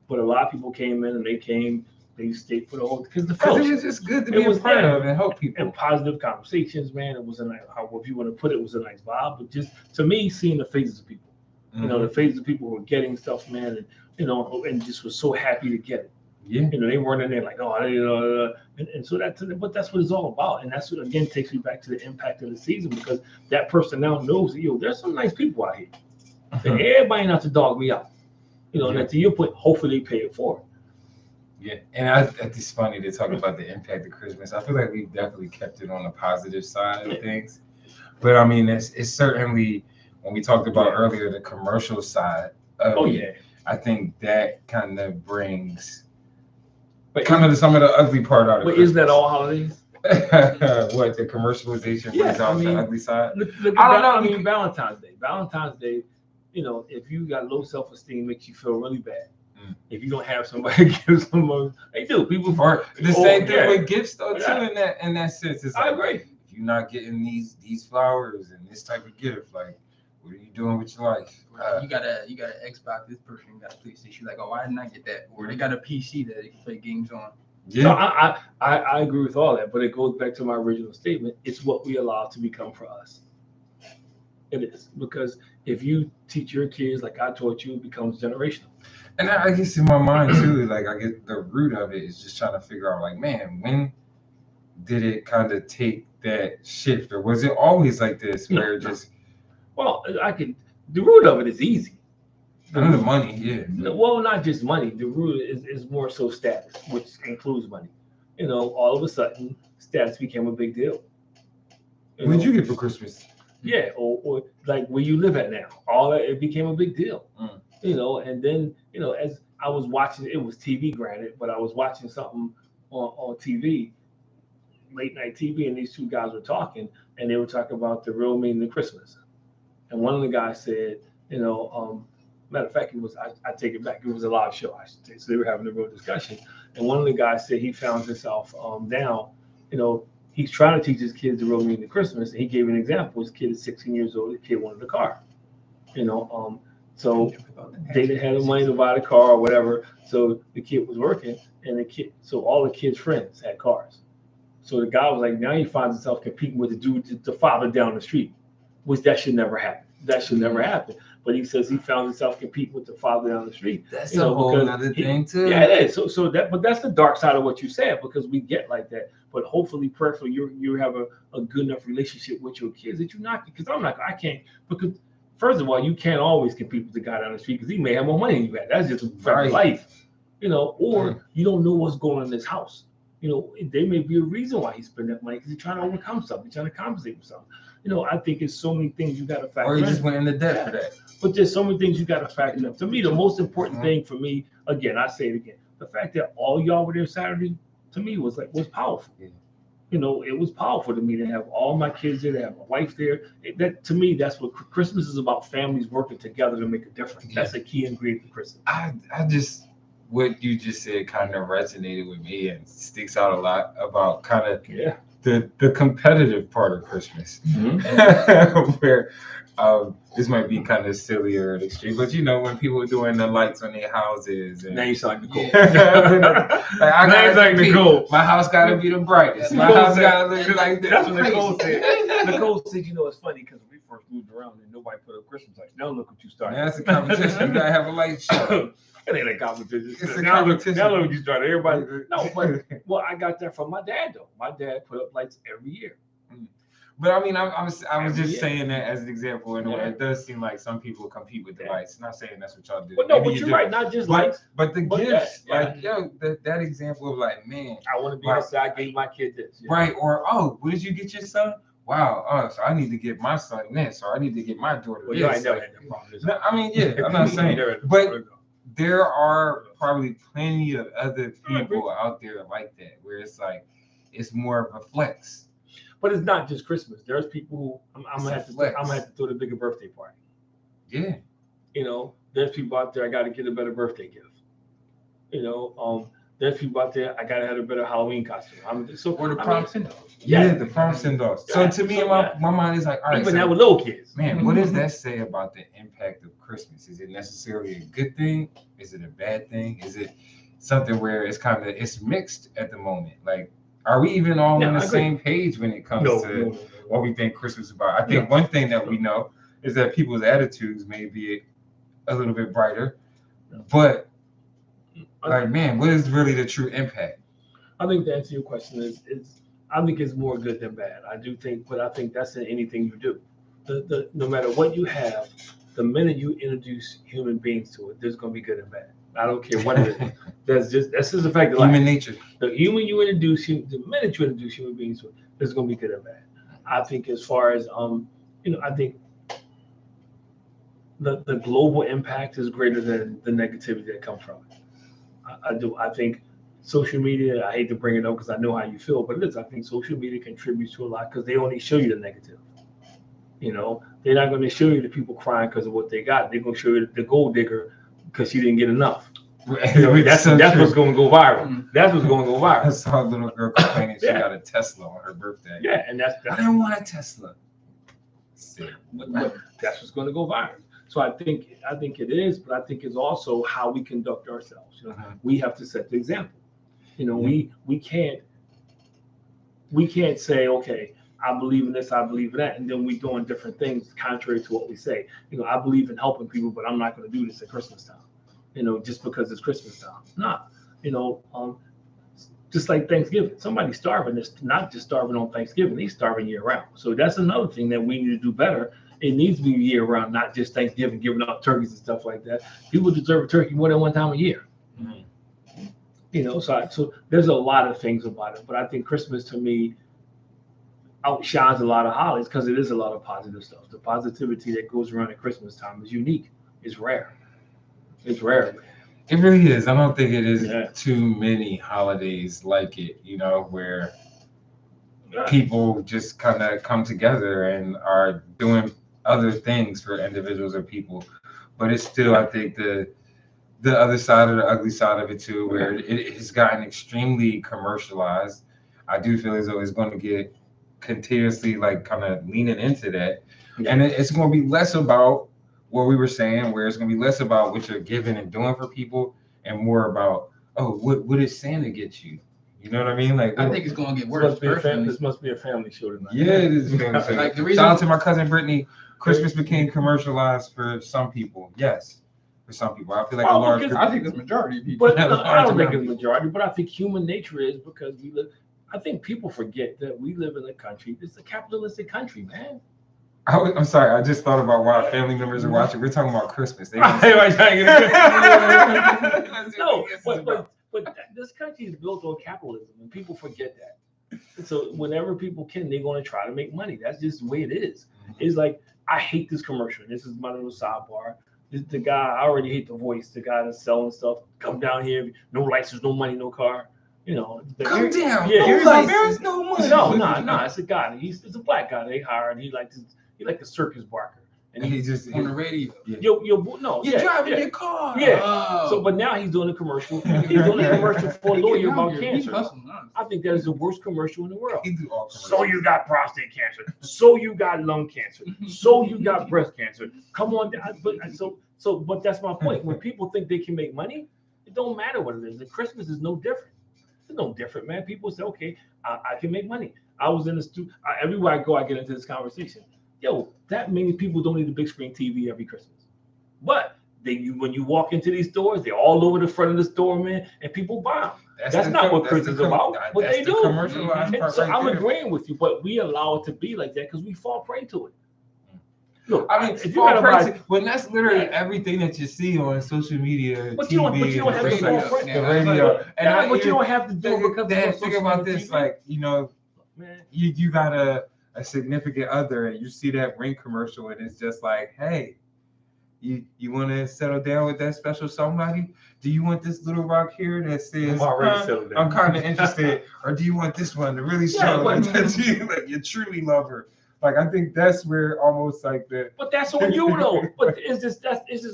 But a lot of people came in and they stayed for the whole, because it was just good to be a part of and help people. And positive conversations, man. It was a nice, if you want to put it, was a nice vibe. But just to me, seeing the faces of people, you know, the faces of people who were getting stuff, man, and you know, and just was so happy to get it. Yeah. You know, they weren't in there like, oh, you know, and so but that's what it's all about. And that's what, again, takes me back to the impact of the season, because that person now knows that, yo, there's some nice people out here. So everybody not to dog me out. You know, that to your point, hopefully they pay it forward. Yeah, and it's funny to talk about the impact of Christmas. I feel like we've definitely kept it on the positive side of things. But I mean, it's certainly, when we talked about earlier, the commercial side of it, I think that kind of brings some of the ugly part out of it. But is that all holidays? What, the commercialization brings out the ugly side? Look, I don't know. I mean, Valentine's Day, you know, if you got low self-esteem, makes you feel really bad. If you don't have somebody give someone, they do. People or the same thing with gifts though too. In that sense, it's like, I agree. If you're not getting these flowers and this type of gift, like, what are you doing with your life? You got an Xbox. This person got a PlayStation. Like, oh, why didn't I get that? Or they got a PC that they can play games on. Yeah. So I agree with all that, but it goes back to my original statement. It's what we allow to become for us. It is, because if you teach your kids like I taught you, it becomes generational. And I guess in my mind too, like, I get the root of it is just trying to figure out, like, man, when did it kind of take that shift, or was it always like this, where it just? Well, the root of it is easy. The money, yeah. Well, not just money. The root is more so status, which includes money. You know, all of a sudden, status became a big deal. What did you get for Christmas? Yeah, or like where you live at now. All that, it became a big deal. You know, and then, you know, as I was watching, it was TV, granted, but I was watching something on TV, late night TV, and these two guys were talking, and they were talking about the real meaning of Christmas. And one of the guys said, matter of fact, I take it back, it was a live show, I should say. So they were having a real discussion. And one of the guys said he found himself now, he's trying to teach his kids the real meaning of Christmas. And he gave an example. His kid is 16 years old. The kid wanted a car, so they didn't have the money to buy the car or whatever. So the kid was working, and so all the kid's friends had cars. So the guy was like, now he finds himself competing with the father down the street, which that should never happen. That should never happen. But he says he found himself competing with the father down the street. That's a whole other thing too. Yeah, it is. But that's the dark side of what you said, because we get like that. But hopefully, prayerfully, you have a good enough relationship with your kids that you're not. Because I can't. Because first of all, you can't always compete with the guy down the street because he may have more money than you have. That's just a fact of life. Or you don't know what's going on in his house. There may be a reason why he spent that money because he's trying to overcome something. He's trying to compensate for something. I think it's so many things you got to factor in. Or he just went into debt for that. But there's so many things you got to factor in. To me, the most important thing for me, again, I say it again, the fact that all y'all were there Saturday, to me, was powerful. Yeah. It was powerful to me to have all my kids there, to have my wife there. To me, that's what Christmas is about: families working together to make a difference. Yeah. That's a key ingredient for Christmas. What you just said kind of resonated with me and sticks out a lot about kind of the competitive part of Christmas, where this might be kind of silly or extreme, but when people are doing the lights on their houses, and now you sound like Nicole. Nicole. My house got to be the brightest. My house got to look like this. That's what Nicole said. Nicole said, it's funny because when we first moved around and nobody put up Christmas lights. Now look what you started. Now that's a competition. You got to have a light show. It ain't a competition. It's a now competition. Look what you started. Everybody. No, but well, I got that from my dad though. My dad put up lights every year. But I mean, I was just saying that as an example. In a way, it does seem like some people compete with the lights. Not saying that's what y'all do. But no, but you're right. Not just lights, but the gifts. That example of like, man, I want to be outside. I gave my kid this. Right? Or what did you get your son? Wow. Oh, so I need to get my son this, or I need to get my daughter this. You ain't never had that problem. No, I mean, I'm not saying, but there are probably plenty of other people out there like that, where it's like it's more of a flex. But it's not just Christmas. There's people who I'm gonna have to throw the bigger birthday party. Yeah. There's people out there I gotta get a better birthday gift. There's people out there I gotta have a better Halloween costume. Or the prom send-off. Yeah, the prom send-off. So to me, my mind is like, all right. Even that with little kids. Man, what does that say about the impact of Christmas? Is it necessarily a good thing? Is it a bad thing? Is it something where it's mixed at the moment? Like, are we even all on the same page when it comes to what we think Christmas is about? I think one thing that we know is that people's attitudes may be a little bit brighter, but like, man, what is really the true impact? I think to answer your question I think it's more good than bad. I do think, but I think that's in anything you do. No matter what you have, the minute you introduce human beings to it, there's going to be good and bad. I don't care what it is. That's just the fact of life. Human nature. The minute you introduce human beings to it, there's going to be good and bad. I think as far as I think the global impact is greater than the negativity that comes from it. I do. I think social media, I hate to bring it up because I know how you feel, but it is. I think social media contributes to a lot because they only show you the negative. They're not going to show you the people crying because of what they got. They're going to show you the gold digger because she didn't get enough. That's what's going to go viral. That's what's going to go viral. I saw a little girl complaining she got a Tesla on her birthday. Yeah, and I didn't want a Tesla. But that's what's going to go viral. So I think it is, but I think it's also how we conduct ourselves. We have to set the example. We can't say, okay, I believe in this, I believe in that, and then we doing different things contrary to what we say. I believe in helping people, but I'm not going to do this at Christmas time. Just because it's Christmas time. Nah. Just like Thanksgiving, somebody's starving. It's not just starving on Thanksgiving; they're starving year round. So that's another thing that we need to do better. It needs to be year round, not just Thanksgiving, giving out turkeys and stuff like that. People deserve a turkey more than one time a year. So there's a lot of things about it, but I think Christmas to me outshines a lot of holidays because it is a lot of positive stuff. The positivity that goes around at Christmas time is unique. It's rare. It's rare, man. It really is. I don't think it is Yeah. too many holidays like it, where people just kind of come together and are doing other things for individuals or people. But it's still, I think, the other side or the ugly side of it too, where it has gotten extremely commercialized. I do feel as though it's going to get continuously like kind of leaning into that, and it's going to be less about what we were saying, where it's going to be less about what you're giving and doing for people, and more about what did Santa get you? You know what I mean? Like I think it's gonna get worse. This must be a family show tonight. Yeah, it is. Like the reason, shout out to my cousin Brittany. Christmas became commercialized for some people. Yes, for some people. I feel like a large group. I think it's majority of people. But I don't think it's majority. But I think human nature is because we live. I think people forget that we live in a country. It's a capitalistic country, man. I'm sorry. I just thought about why family members are watching. We're talking about Christmas. No, but this country is built on capitalism, and people forget that. So whenever people can, they're going to try to make money. That's just the way it is. It's like, I hate this commercial. This is my little sidebar. The guy, I already hate the voice. The guy that's selling stuff. Come down here. No license, no money, no car. Come down. Yeah, no license, no money. No. It's a guy. It's a black guy they hired. He like the circus barker. And he just on the radio. You're driving your car. Yeah. Oh. So, but now he's doing a commercial. He's doing a commercial for a lawyer about cancer. I think that is the worst commercial in the world. So you got prostate cancer. So you got lung cancer. So you got breast cancer. Come on. But that's my point. When people think they can make money, it don't matter what it is. And Christmas is no different. It's no different, man. People say, okay, I can make money. I was in the studio. Everywhere I go, I get into this conversation. Yo, that many people don't need a big screen TV every Christmas. But when you walk into these stores, they're all over the front of the store, man, and people buy them. That's not what Christmas is about. But they do. So I'm agreeing with you, but we allow it to be like that because we fall prey to it. Look, I mean, if you fall prey to, when that's literally everything that you see on social media, but TV, you don't have to fall prey. The radio, but you don't have to do it because think about this, like man, you got a significant other and you see that Ring commercial and it's just like, hey, you want to settle down with that special somebody? Do you want this little rock here that says I'm kind of interested, or do you want this one to really show that you truly love her? Like, I think that's where almost like the. But that's on you though. But it's just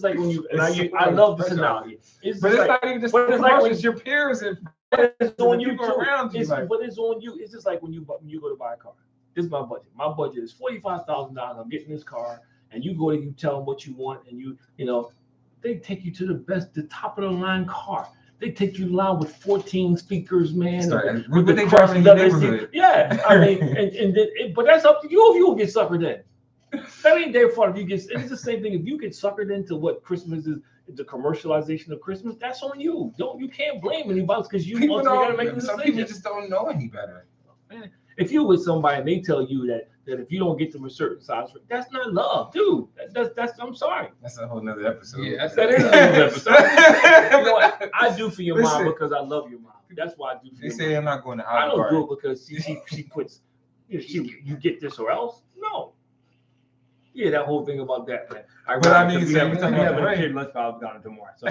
like when you. I love this analogy. It's not even just. But it's like when your peers and. It's on you too. But it's on you. It's just like when you go to buy a car. This is my budget. My budget is $45,000. I'm getting this car, and you go and you tell them what you want, and they take you to the top of the line car. They take you line with 14 speakers, man. With the crushed leather. Yeah, I mean, but that's up to you if you'll get suckered in. That ain't their fault if you get. It's the same thing if you get suckered into what Christmas is. The commercialization of Christmas, that's on you. You can't blame anybody because you gotta make a decision. Some people just don't know any better. Man, if you're with somebody and they tell you that if you don't get them a certain size, that's not love, dude. That's I'm sorry. That's a whole nother episode. Yeah, that is another episode. You know what? I do for your mom because I love your mom. That's why I do for they your say mom. I'm not going to I don't do it because she puts you get this or else. No. Yeah, that whole thing about that, man. But I mean, we have a kid lunch I've gone tomorrow, so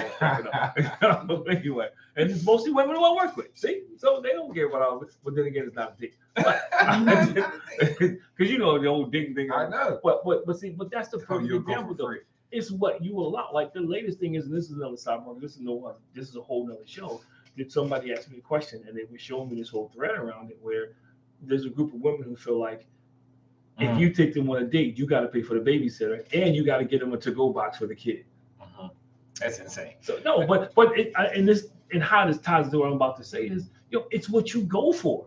anyway, and it's mostly women who I work with. See, so they don't care about all this. But then again, it's not a dick, because the old dick thing. I know. But that's the perfect example, though. It's what you allow. Like the latest thing is, and this is another sidebar. This is a whole nother show. Did somebody ask me a question, and they were showing me this whole thread around it, where there's a group of women who feel like. If you take them on a date, you got to pay for the babysitter, and you got to get them a to-go box for the kid. That's insane. So no, but how this ties to what I'm about to say is, it's what you go for.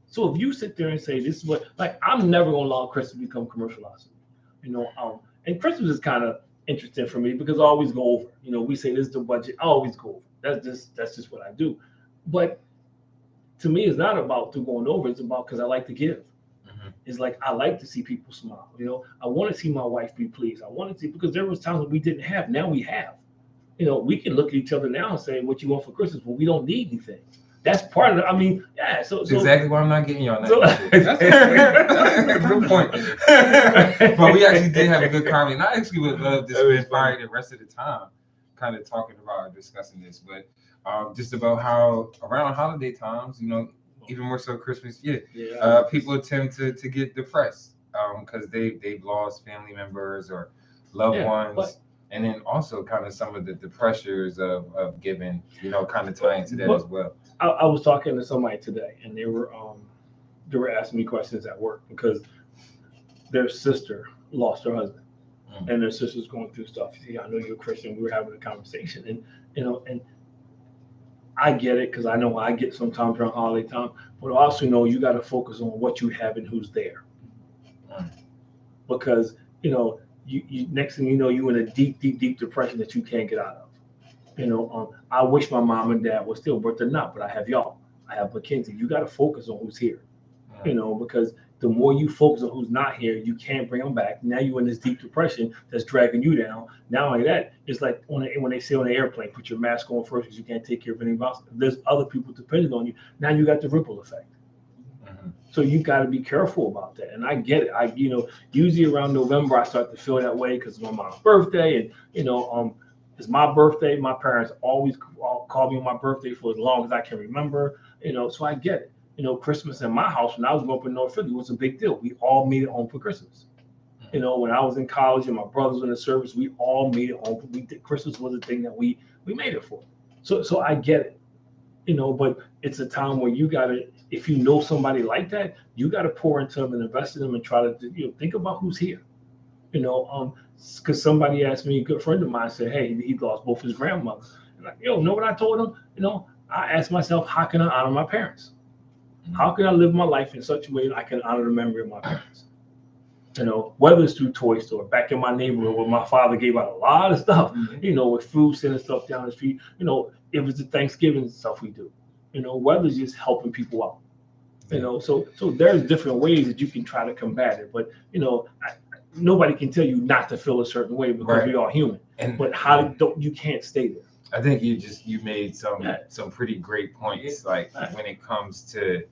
So if you sit there and say this is what, like, I'm never gonna allow Christmas to become commercialized. And Christmas is kind of interesting for me because I always go over. We say this is the budget. I always go over. That's just what I do. But to me, it's not about going over. It's about because I like to give. It's like I like to see people smile. I want to see my wife be pleased. I want to see because there was times when we didn't have. Now we have. We can look at each other now and say, "What you want for Christmas?" Well, we don't need anything. That's part of it. I mean, yeah. So exactly why I'm not getting y'all that. That's good point. But we actually did have a good comment. I actually would love this to inspire the rest of the time kind of talking about or discussing this, but just about how around holiday times, even more so Christmas, people tend to get depressed because they've lost family members or loved ones. And then also kind of some of the pressures of giving, kind of tie into that as well. I was talking to somebody today, and they were asking me questions at work because their sister lost her husband, and their sister's going through stuff. See, I know you're a Christian. We were having a conversation, and and I get it because I know I get sometimes around holiday time, but I also know you got to focus on what you have and who's there, because you next thing you know, you're in a deep depression that you can't get out of. I wish my mom and dad were still, but they're not. But I have y'all. I have Mackenzie. You got to focus on who's here, because the more you focus on who's not here, you can't bring them back. Now you're in this deep depression that's dragging you down. Not only that, it's like when they say on the airplane, put your mask on first because you can't take care of anything else. There's other people depending on you. Now you got the ripple effect. So you got to be careful about that. And I get it. Usually around November, I start to feel that way because it's my mom's birthday. And, it's my birthday. My parents always call me on my birthday for as long as I can remember. So I get it. Christmas in my house when I was growing up in North Philly was a big deal. We all made it home for Christmas. When I was in college and my brothers were in the service, we all made it home. Christmas was a thing that we made it for. So I get it. But it's a time where you gotta, if you know somebody like that, you gotta pour into them and invest in them and try to think about who's here. Because somebody asked me, a good friend of mine said, hey, he lost both his grandmothers. And know what I told him? I asked myself, how can I honor my parents? How can I live my life in such a way that I can honor the memory of my parents? Whether it's through Toy Store, back in my neighborhood where my father gave out a lot of stuff, with food, sending stuff down the street. It was the Thanksgiving stuff we do. Whether it's just helping people out. So there's different ways that you can try to combat it. But, nobody can tell you not to feel a certain way because we're all human. But you can't stay there. I think you made some pretty great points, like when it comes to,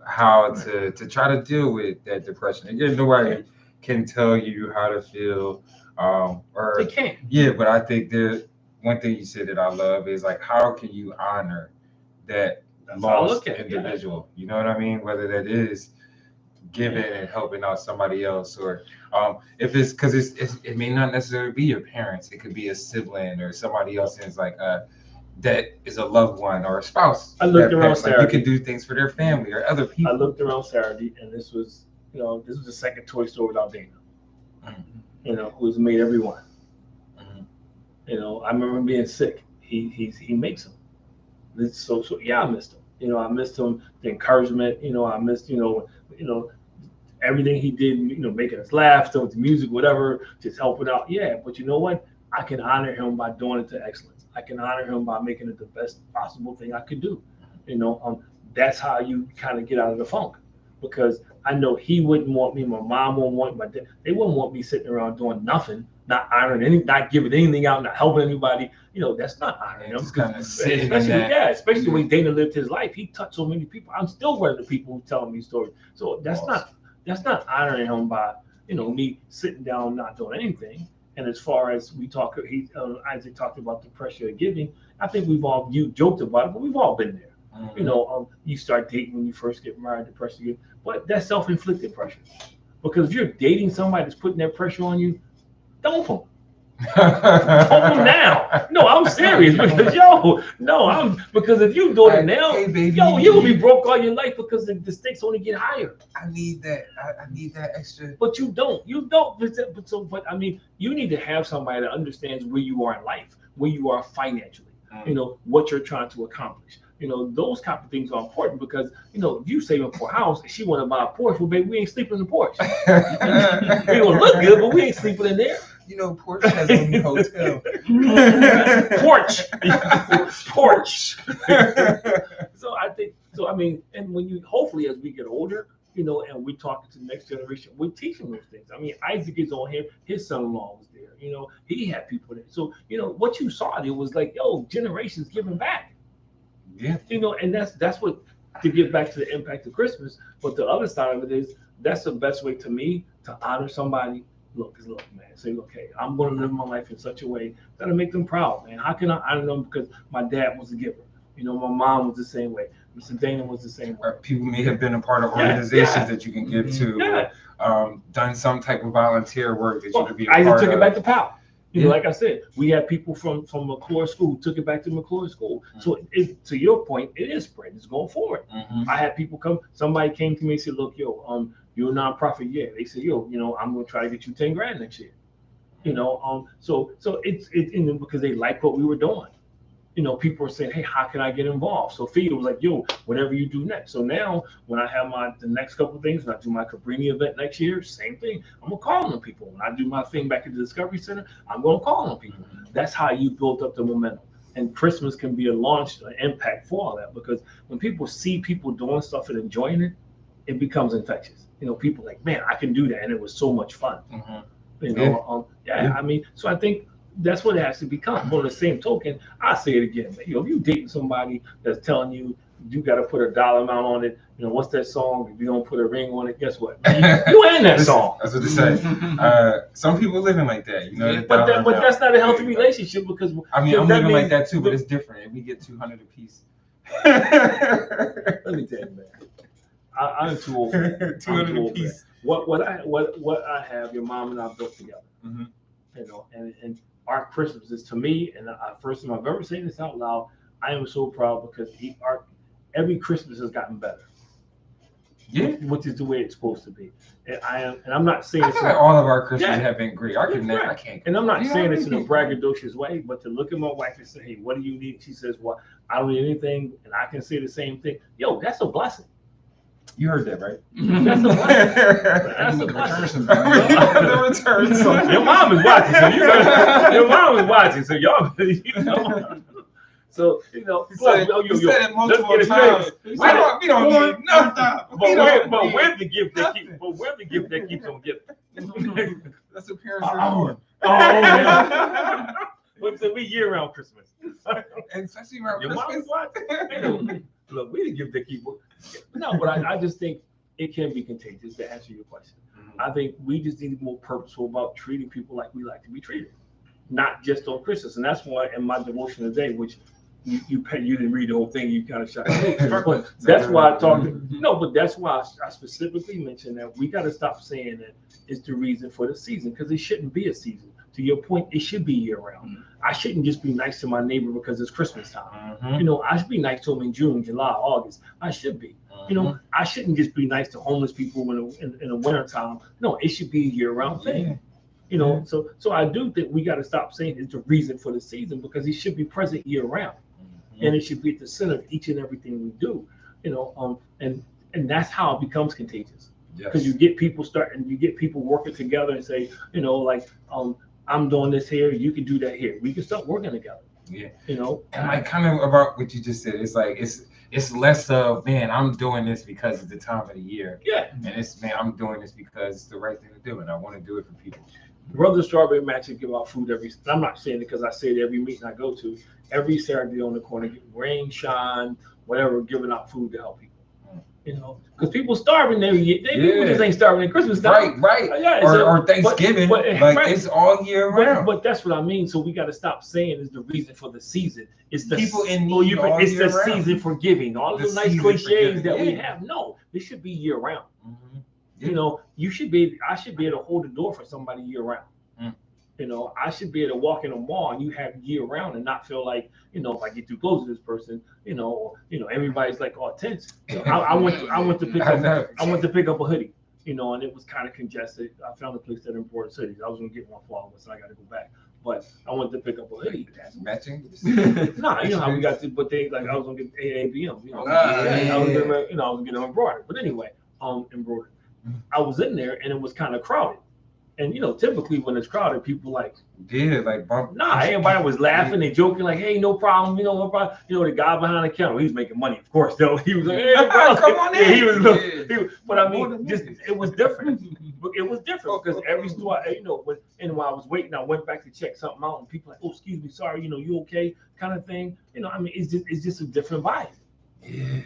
how to try to deal with that depression. Again, nobody can tell you how to feel, or they can't. Yeah, but I think one thing you said that I love is like, how can you honor that lost individual? You know what I mean? Whether that is giving and helping out somebody else, or if it's because it may not necessarily be your parents. It could be a sibling or somebody else is like that is a loved one or a spouse. I looked around Saturday. You can do things for their family or other people. I looked around Saturday, and this was the second toy store without Dana. Who's made every one. I remember being sick. He makes them. So I missed him. I missed him. The encouragement. I missed everything he did. Making us laugh, with the music, whatever, just helping out. Yeah, but you know what? I can honor him by doing it to excellence. I can honor him by making it the best possible thing I could do. That's how you kind of get out of the funk, because I know he wouldn't want me. My mom wouldn't want my dad. They wouldn't want me sitting around doing nothing, not honoring not giving anything out, not helping anybody. That's not honoring him. Especially when Dana lived his life. He touched so many people. I'm still one of the people who tell me stories. So that's not honoring him by me sitting down not doing anything. And as far as we talk, Isaac talked about the pressure of giving. I think you joked about it, but we've all been there. You start dating when you first get married, the pressure you get, but that's self-inflicted pressure. Because if you're dating somebody that's putting that pressure on you, dump them. Dump them now. No, I'm serious. Because because if you do it now, you'll be broke all your life because the stakes only get higher. I need that. I need that extra. But you don't. But I mean, you need to have somebody that understands where you are in life, where you are financially. What you're trying to accomplish. Those kind of things are important because, if you saving for a house and she want to buy a Porsche, well, baby, we ain't sleeping in the Porsche. We gonna look good, but we ain't sleeping in there. Porsche has a new hotel. Porch. I mean, and when hopefully as we get older, and we're talking to the next generation, we're teaching those things. I mean, Isaac is on here, his son-in-law was there, he had people there. So, what you saw there was like, generations giving back. Yeah. And that's what, to get back to the impact of Christmas. But the other side of it is, that's the best way to me to honor somebody look, man. Say, look, hey, I'm going to live my life in such a way that'll make them proud, man. How can I don't know, because my dad was a giver. You know, my mom was the same way. Mr. Dana was the same way. People may have been a part of organizations that you can give to, done some type of volunteer work that you could be a part of. I just took it back to PAL. You know, like I said, we had people from McClure School took it back to McClure School. So to your point, it is spread. It's going forward. I had people come. Somebody came to me and said, "Look, yo, you're a nonprofit, yeah." They said, "Yo, you know, I'm going to try to get you $10,000 next year." You know, so it's because they liked what we were doing. You know, people are saying, "Hey, how can I get involved?" So Fia was like, "Yo, whatever you do next." So now, when I have the next couple of things, when I do my Cabrini event next year, same thing. I'm gonna call on people. When I do my thing back at the Discovery Center, I'm gonna call on people. That's how you build up the momentum. And Christmas can be a launch, an impact for all that, because when people see people doing stuff and enjoying it, it becomes infectious. You know, people like, "Man, I can do that," and it was so much fun. You know, I mean, so I think that's what it has to become. But on the same token, I say it again, you know, if you dating somebody that's telling you you got to put a dollar amount on it, you know, what's that song? If you don't put a ring on it, guess what? You ain't that song. That's what they say. Some people living like that, you know. But that's not a healthy relationship, because I mean, I'm living like that too, but it's different. If we get 200 a piece. Let me tell you, man. I'm too old. 200 a piece. What I have, your mom and I built together. You know, and our Christmas is, to me, and first time I've ever said this out loud, I am so proud, because every Christmas has gotten better. Yeah, which is the way it's supposed to be. And I'm not saying I feel like all of our Christmases have been great. I can't. And I'm not saying this in a braggadocious way, but to look at my wife and say, "Hey, what do you need?" She says, "Well, I don't need anything," and I can say the same thing. Yo, that's a blessing. You heard that, right? That's a blessing. That's a blessing. The return. So your mom is watching. So your mom is watching. So y'all, you know. So you know. You said it multiple times. We don't need nothing. But where's the gift that keeps? But where's the gift that keeps on giving? That's a parent's reward. Yeah. So we year-round Christmas. And especially around your Christmas. Mom is watching. Look, we didn't give the keep. No, but I just think it can be contagious, to answer your question. I think we just need to be more purposeful about treating people like we like to be treated, not just on Christmas. And that's why in my devotion today, which you didn't read the whole thing, you kind of shot me. But that's why I talked. No, but that's why I specifically mentioned that we got to stop saying that it's the reason for the season, because it shouldn't be a season. To your point, it should be year round. I shouldn't just be nice to my neighbor because it's Christmas time. You know, I should be nice to them in June, July, August. I should be. You know, I shouldn't just be nice to homeless people in the winter time. No, it should be a year round thing. You know, so I do think we got to stop saying it's the reason for the season, because it should be present year round, and it should be at the center of each and everything we do. You know, and that's how it becomes contagious, because you get people working together and say, you know, like I'm doing this here, you can do that here. We can start working together. Yeah. You know, and like kind of about what you just said, it's like it's less of, man, I'm doing this because it's the time of the year. Yeah. And it's, man, I'm doing this because it's the right thing to do, and I want to do it for people. Brother Strawberry Matches give out food I'm not saying it because I say it every meeting I go to, every Saturday on the corner, rain, shine, whatever, giving out food to help people. You know, because people starving people just ain't starving at Christmas time. Right. Or Thanksgiving. But it's all year round. But that's what I mean. So we got to stop saying it's the reason for the season. It's the people in need all it's year the round. season for giving. All the nice cliches that we have. No, it should be year round. You know, I should be able to hold the door for somebody year round. You know, I should be able to walk in a mall and you have year round and not feel like, you know, if I get too close to this person, you know, everybody's like all tense. You know, I went to pick up a hoodie, you know, and it was kind of congested. I found a place that imported hoodies. I was gonna get one for us, so I got to go back. But I went to pick up a hoodie. Matching? Nah, you know how we got to, but they like I was gonna get AABM. You know, I was gonna get them embroidered. But anyway, embroidered. I was in there and it was kind of crowded. And you know, typically when it's crowded, people like bump. Nah, everybody was laughing and joking, like, "Hey, no problem, no problem." You know, the guy behind the counter, he was making money, of course. Though he was like, "Hey, bro, come on in." Yeah, he was, but I mean, it was different. It was different because every store, you know, while I was waiting, I went back to check something out, and people like, "Oh, excuse me, sorry, you know, you okay?" kind of thing. You know, I mean, it's just a different vibe. Yeah.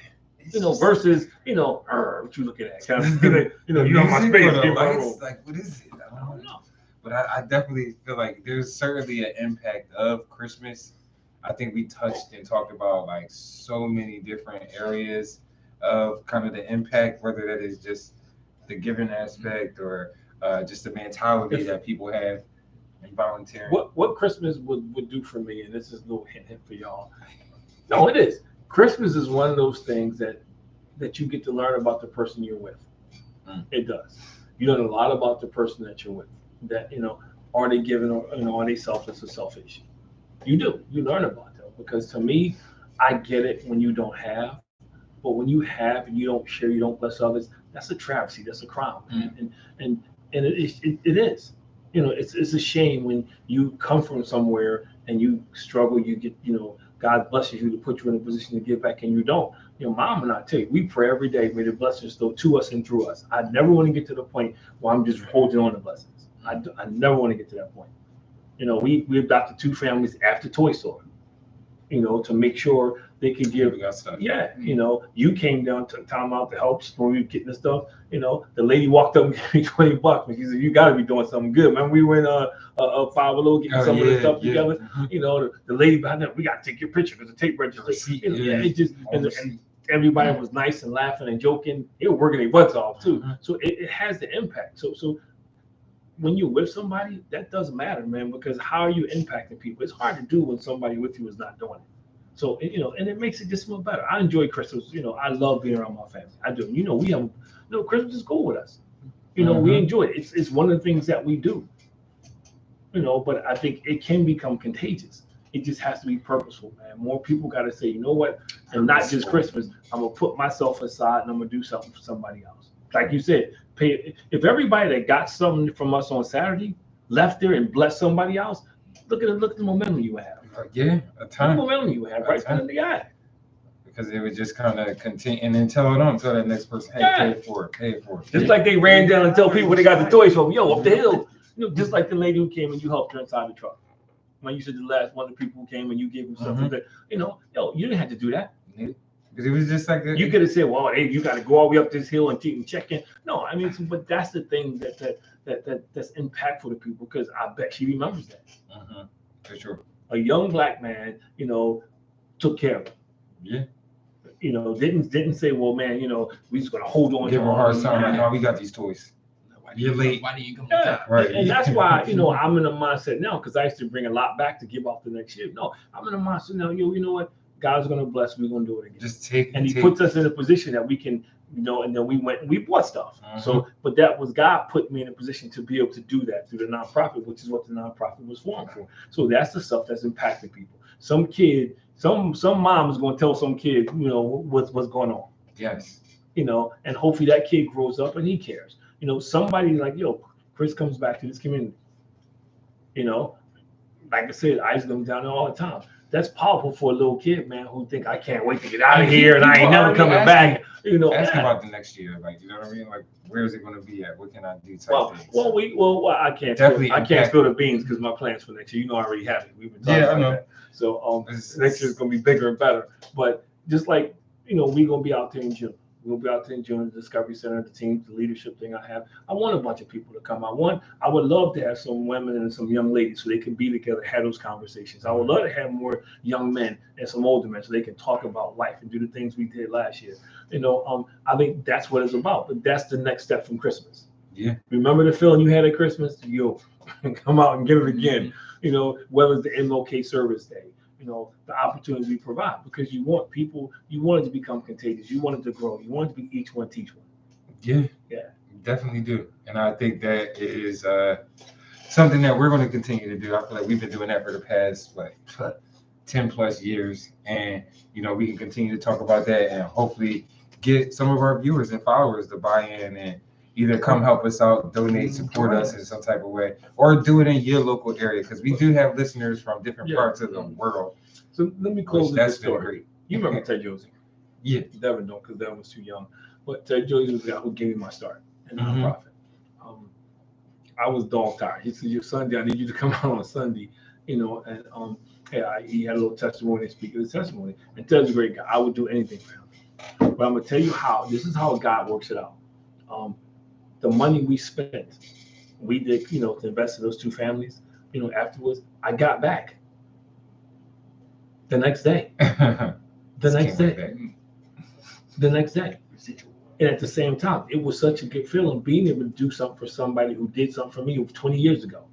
You know, versus, you know, what you looking at? Kind of, you know, you on my space. Like, what is it? I don't know. But I definitely feel like there's certainly an impact of Christmas. I think we touched and talked about like so many different areas of kind of the impact, whether that is just the giving aspect or just the mentality that people have in volunteering. What Christmas would do for me, and this is a little hint for y'all. No, it is. Christmas is one of those things that you get to learn about the person you're with. It does. You learn a lot about the person that you're with. That, are they giving, or are they selfless or selfish? You do. You learn about them, because to me, I get it when you don't have, but when you have and you don't share, you don't bless others, that's a travesty. That's a crime, man. And it is. It's a shame when you come from somewhere and you struggle. You get, God blesses you to put you in a position to give back, and you don't. Mom and I tell you, we pray every day, may the blessings flow to us and through us. I never want to get to the point where I'm just holding on to blessings. I never want to get to that point. We adopted 2 families after Toy Store, to make sure they could give. We got stuff. Yeah, you came down, took time out to help when we were getting the stuff. The lady walked up and gave me $20, and she said, "You got to be doing something good, man." We were in a Five Below getting some of the stuff together. The lady behind that, we got to take your picture because the tape register. It just and everybody was nice and laughing and joking. They were working their butts off too. So it has the impact. So when you're with somebody, that doesn't matter, man, because how are you impacting people? It's hard to do when somebody with you is not doing it. So, and it makes it just more better. I enjoy Christmas. I love being around my family. I do. We have, Christmas is cool with us. We enjoy it. It's one of the things that we do. But I think it can become contagious. It just has to be purposeful, man. More people got to say, you know what? And not just Christmas. I'm going to put myself aside and I'm going to do something for somebody else. Like you said, if everybody that got something from us on Saturday left there and blessed somebody else, look at the momentum you have. Yeah, a ton. The momentum you have right there in the eye. Because it would just kind of continue and then tell that next person, hey, pay it for it. Just like they ran down and tell people they got the toys from, up the hill. Just like the lady who came and you helped her inside the truck. When you said the last one of the people who came and you gave them something that, you didn't have to do that. Because it was just like you could have said, well, hey, you got to go all the way up this hill and check in. No, I mean, but that's the thing that's impactful to people, because I bet she remembers that. For sure. A young Black man, took care of her. Yeah. Didn't say, well, man, we just gonna hold on. Give her a hard time. Like, no, we got these toys. You're late. Why do you come Right. And that's why, I'm in a mindset now, because I used to bring a lot back to give off the next year. No, I'm in a mindset now, you know what? God's gonna bless. We're gonna do it again. Just take. And He puts us in a position that we can, and then we went and we bought stuff. So, but that was God put me in a position to be able to do that through the nonprofit, which is what the nonprofit was formed for. So that's the stuff that's impacting people. Some kid, some mom is gonna tell some kid, what's going on. Yes. And hopefully that kid grows up and he cares. Somebody like, Chris comes back to this community. Like I said, I used to come down there all the time. That's powerful for a little kid, man, who think I can't wait to get out of here and I ain't never coming back. Ask about the next year, like, you know what I mean? Like, where is it going to be at? What can I do? I can't. Definitely, I can't spill the beans because my plans for next year. I already have it. We've been talking about that. So next year is going to be bigger and better. But just like we're going to be out there in June. We'll be out there in June, the Discovery Center, the team, the leadership thing I have. I want a bunch of people to come. I would love to have some women and some young ladies so they can be together, have those conversations. I would love to have more young men and some older men so they can talk about life and do the things we did last year. I think that's what it's about. But that's the next step from Christmas. Yeah. Remember the feeling you had at Christmas? Come out and give it again. Whether it's the MLK Service Day. The opportunities we provide, because you want it to become contagious. You want it to grow. You want it to be each one teach one. Yeah, definitely do. And I think that is something that we're going to continue to do. I feel like we've been doing that for the past 10 plus years, and we can continue to talk about that and hopefully get some of our viewers and followers to buy in and either come help us out, donate, support us in some type of way, or do it in your local area, because we do have listeners from different parts of the world. So let me close with this story. Great. You remember Ted Josie? Yeah. Devin don't, because Devin was too young. But Ted Josie was the guy who gave me my start in the nonprofit. I was dog tired. He said, "Your Sunday, I need you to come out on a Sunday." He had a little testimony to speak of his testimony. And Ted's a great guy. I would do anything for him. But I'm gonna tell you this is how God works it out. The money we spent we did, to invest in those two families, afterwards, I got back the next day. The next day. And at the same time, it was such a good feeling being able to do something for somebody who did something for me 20 years ago.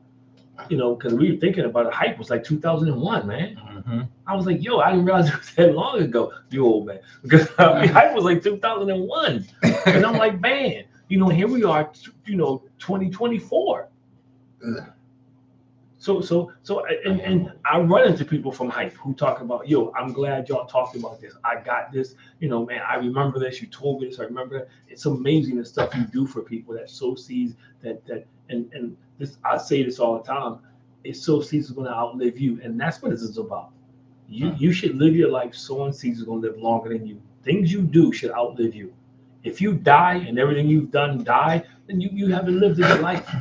Because we were thinking about it. Hype was like 2001, man. Mm-hmm. I was like, yo, I didn't realize it was that long ago. You old man. Because Hype was like 2001. And I'm like, man, here we are, 2024. So and I run into people from Hype who talk about, yo, I'm glad y'all talked about this. I got this, man, I remember this. You told me this. I remember that. It's amazing the stuff you do for people that sow seeds and this, I say this all the time. It's sow seeds is going to outlive you. And that's what this is about. You should live your life sowing seeds is going to live longer than you. Things you do should outlive you. If you die and everything you've done die, then you haven't lived a good life.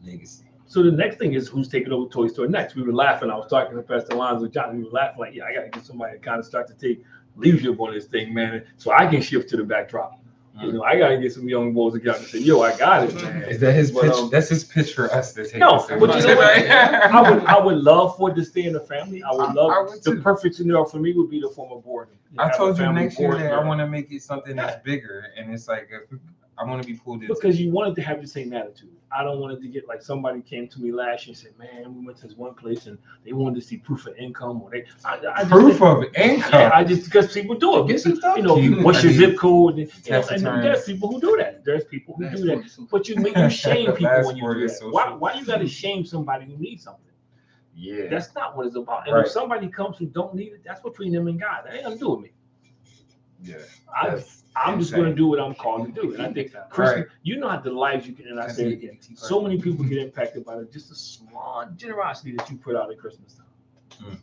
Legacy. So the next thing is who's taking over Toy Store next. We were laughing. I was talking to Pastor Lines with John. We were laughing like, yeah, I got to get somebody to kind of start to take leadership on this thing, man, so I can shift to the backdrop. I got to get some young boys together and say, yo, I got it, man. Is that his pitch? That's his pitch for us to take. No, but you know what? I would love for it to stay in the family. I would love the perfect scenario for me would be the form of board. I told you next year that I want to make it something that's bigger, and it's like I want to be pulled into. Because you wanted to have the same attitude. I don't want it to get like somebody came to me last year and said, man, we went to this one place and they wanted to see proof of income, or proof of income. Yeah, because people do it. Get some stuff. What's your zip code? And there's people who do that. There's people who do that. But you shame people when you do that. Why you got to shame somebody who needs something? Yeah, that's not what it's about. And if somebody comes who don't need it, that's between them and God. That ain't gonna do with me. Yeah, I'm just going to do what I'm called to do. And I think Christmas, you know how the lives you can, and I say it again, so many people get impacted by just a small generosity that you put out at Christmas time.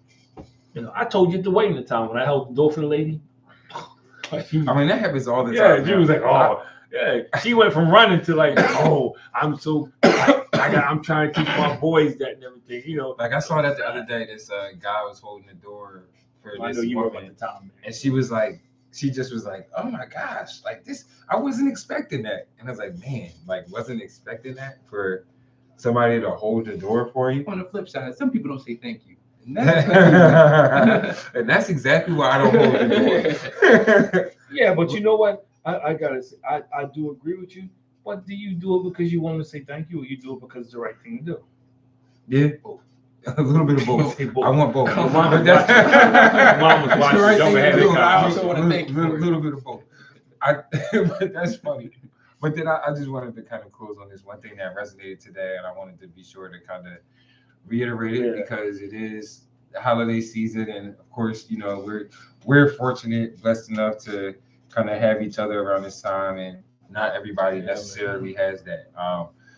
I told you at the wedding time when I held the door for the lady. I mean, that happens all the time. Yeah, she was like, oh, yeah. She went from running to like, oh, I'm trying to teach my boys that and everything, Like I saw that the other day, this guy was holding the door for this woman, and she was like, she just was like, oh my gosh, like this, I wasn't expecting that. And I was like, man, wasn't expecting that for somebody to hold the door for you. On the flip side, some people don't say thank you. And that's exactly why I don't hold the door. Yeah, but you know what? I gotta say, I do agree with you. But do you do it because you want to say thank you, or you do it because it's the right thing to do? Yeah. Both. A little bit of both. I want both. Mom was watching. I also want to thank you. A little bit of both. But that's funny. But then I just wanted to kind of close on this one thing that resonated today, and I wanted to be sure to kind of reiterate it because it is the holiday season, and of course, we're fortunate, blessed enough to kind of have each other around this time, and not everybody necessarily has that.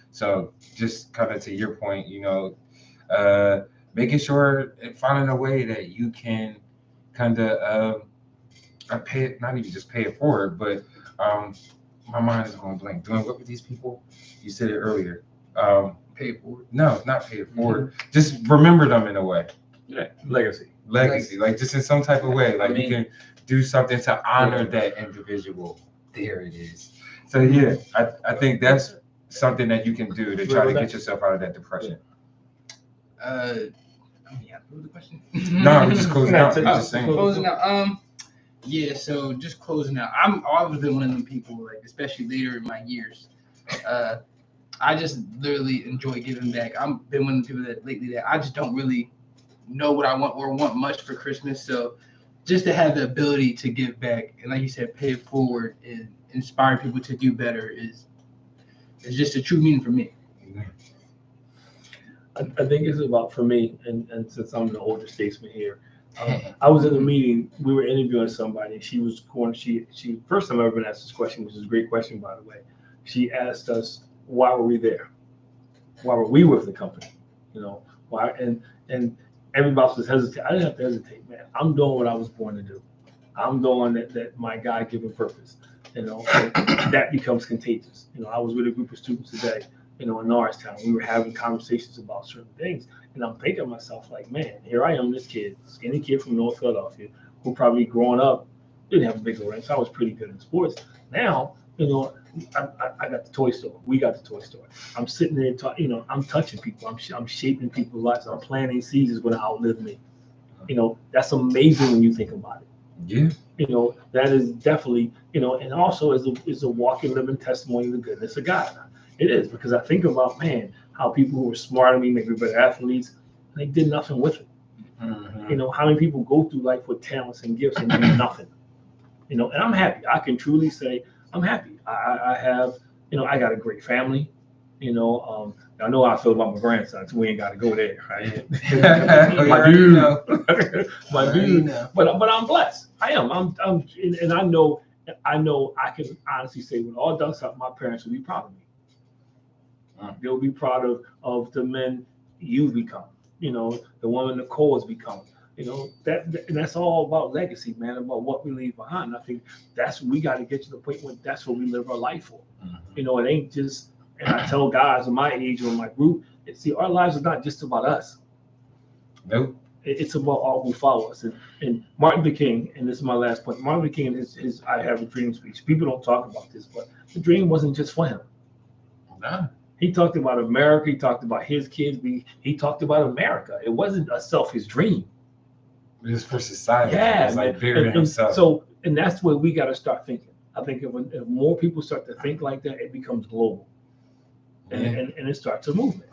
So just kind of to your point, making sure and finding a way that you can kind of pay it, not even just pay it forward, but my mind is going blank. Doing what with these people? You said it earlier. Pay it forward? No, not pay it forward. Mm-hmm. Just remember them in a way. Yeah, legacy, like just in some type of way. Like you can do something to honor that individual. There it is. So yeah, I think that's something that you can do to try to get yourself out of that depression. The question. No, I'm just closing out. Closing out. Yeah. So just closing out. I've always been one of them people, like especially later in my years. I just literally enjoy giving back. I've been one of the people that lately that I just don't really know what I want or want much for Christmas. So just to have the ability to give back and, like you said, pay it forward and inspire people to do better is just a true meaning for me. I think it's about, for me, and since I'm the older statesman here, I was in a meeting, we were interviewing somebody, and she was going, she first time I've ever been asked this question, which is a great question, by the way. She asked us, why were we there? Why were we with the company? Why? And everybody was hesitate. I didn't have to hesitate, man. I'm doing what I was born to do. I'm doing that my God-given purpose. And that becomes contagious. I was with a group of students today, in Norristown. We were having conversations about certain things, and I'm thinking to myself, like, man, here I am, this kid, skinny kid from North Philadelphia, who probably growing up didn't have a big range. So I was pretty good in sports. Now, I got the toy store. We got the toy store. I'm sitting there, I'm touching people. I'm shaping people's lives. I'm planting seeds that's going to outlive me. That's amazing when you think about it. Yeah. That is definitely, and also is a walking, living testimony of the goodness of God. It is, because I think about, man, how people who were smarter than me, maybe better athletes, they did nothing with it. How many people go through life with talents and gifts and do nothing. And I'm happy. I can truly say I'm happy. I have, I got a great family. I know how I feel about my grandson, so we ain't got to go there, right? My dude, my dude. But I'm blessed. I am. And I know I can honestly say, with all done up, my parents will be proud of me. They'll be proud of the men you've become. The woman Nicole has become. That's all about legacy, man, about what we leave behind. I think we got to get to the point where that's what we live our life for. It ain't just, and I tell guys in my age or my group, our lives are not just about us. Nope. It's about all who follow us. And Martin Luther King, and this is my last point, Martin Luther King, his I Have a Dream speech. People don't talk about this, but the dream wasn't just for him. No. He talked about America. He talked about his kids. He talked about America. It wasn't a selfish dream. It was for society. Yeah, it's like bigger than himself. So, and that's where we got to start thinking. I think if more people start to think like that, it becomes global, and it starts a movement.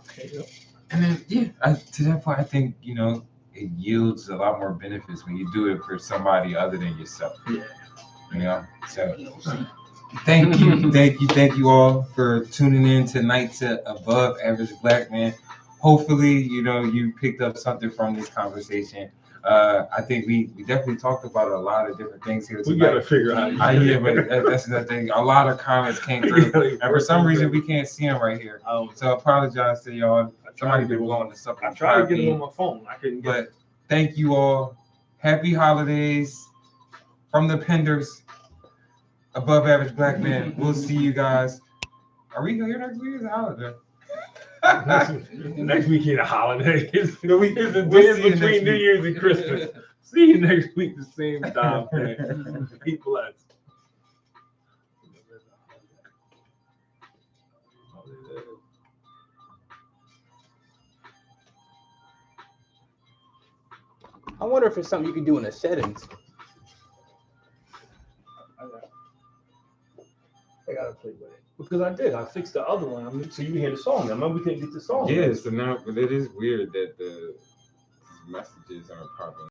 And then, to that point, I think it yields a lot more benefits when you do it for somebody other than yourself. Yeah. So thank you all for tuning in tonight to Above Average Black Man. Hopefully, you picked up something from this conversation. I think we definitely talked about a lot of different things here tonight. We got to figure out. But that's the thing. A lot of comments came through, and for some reason we can't see them right here. So I apologize to y'all. Somebody been blowing this up. I tried to get them on my phone. I couldn't get it. But thank you all. Happy holidays from the Penders. Above Average Black Man. We'll see you guys. Are we here next week? It's a holiday. Next week ain't a holiday. It's the days between New Year's and Christmas. See you next week, the same time, man. Be blessed. I wonder if it's something you can do in the settings. I gotta play with it because I did. I fixed the other one, so you can hear the song. I remember we couldn't get the song. Yeah, so now, but it is weird that the messages aren't popping.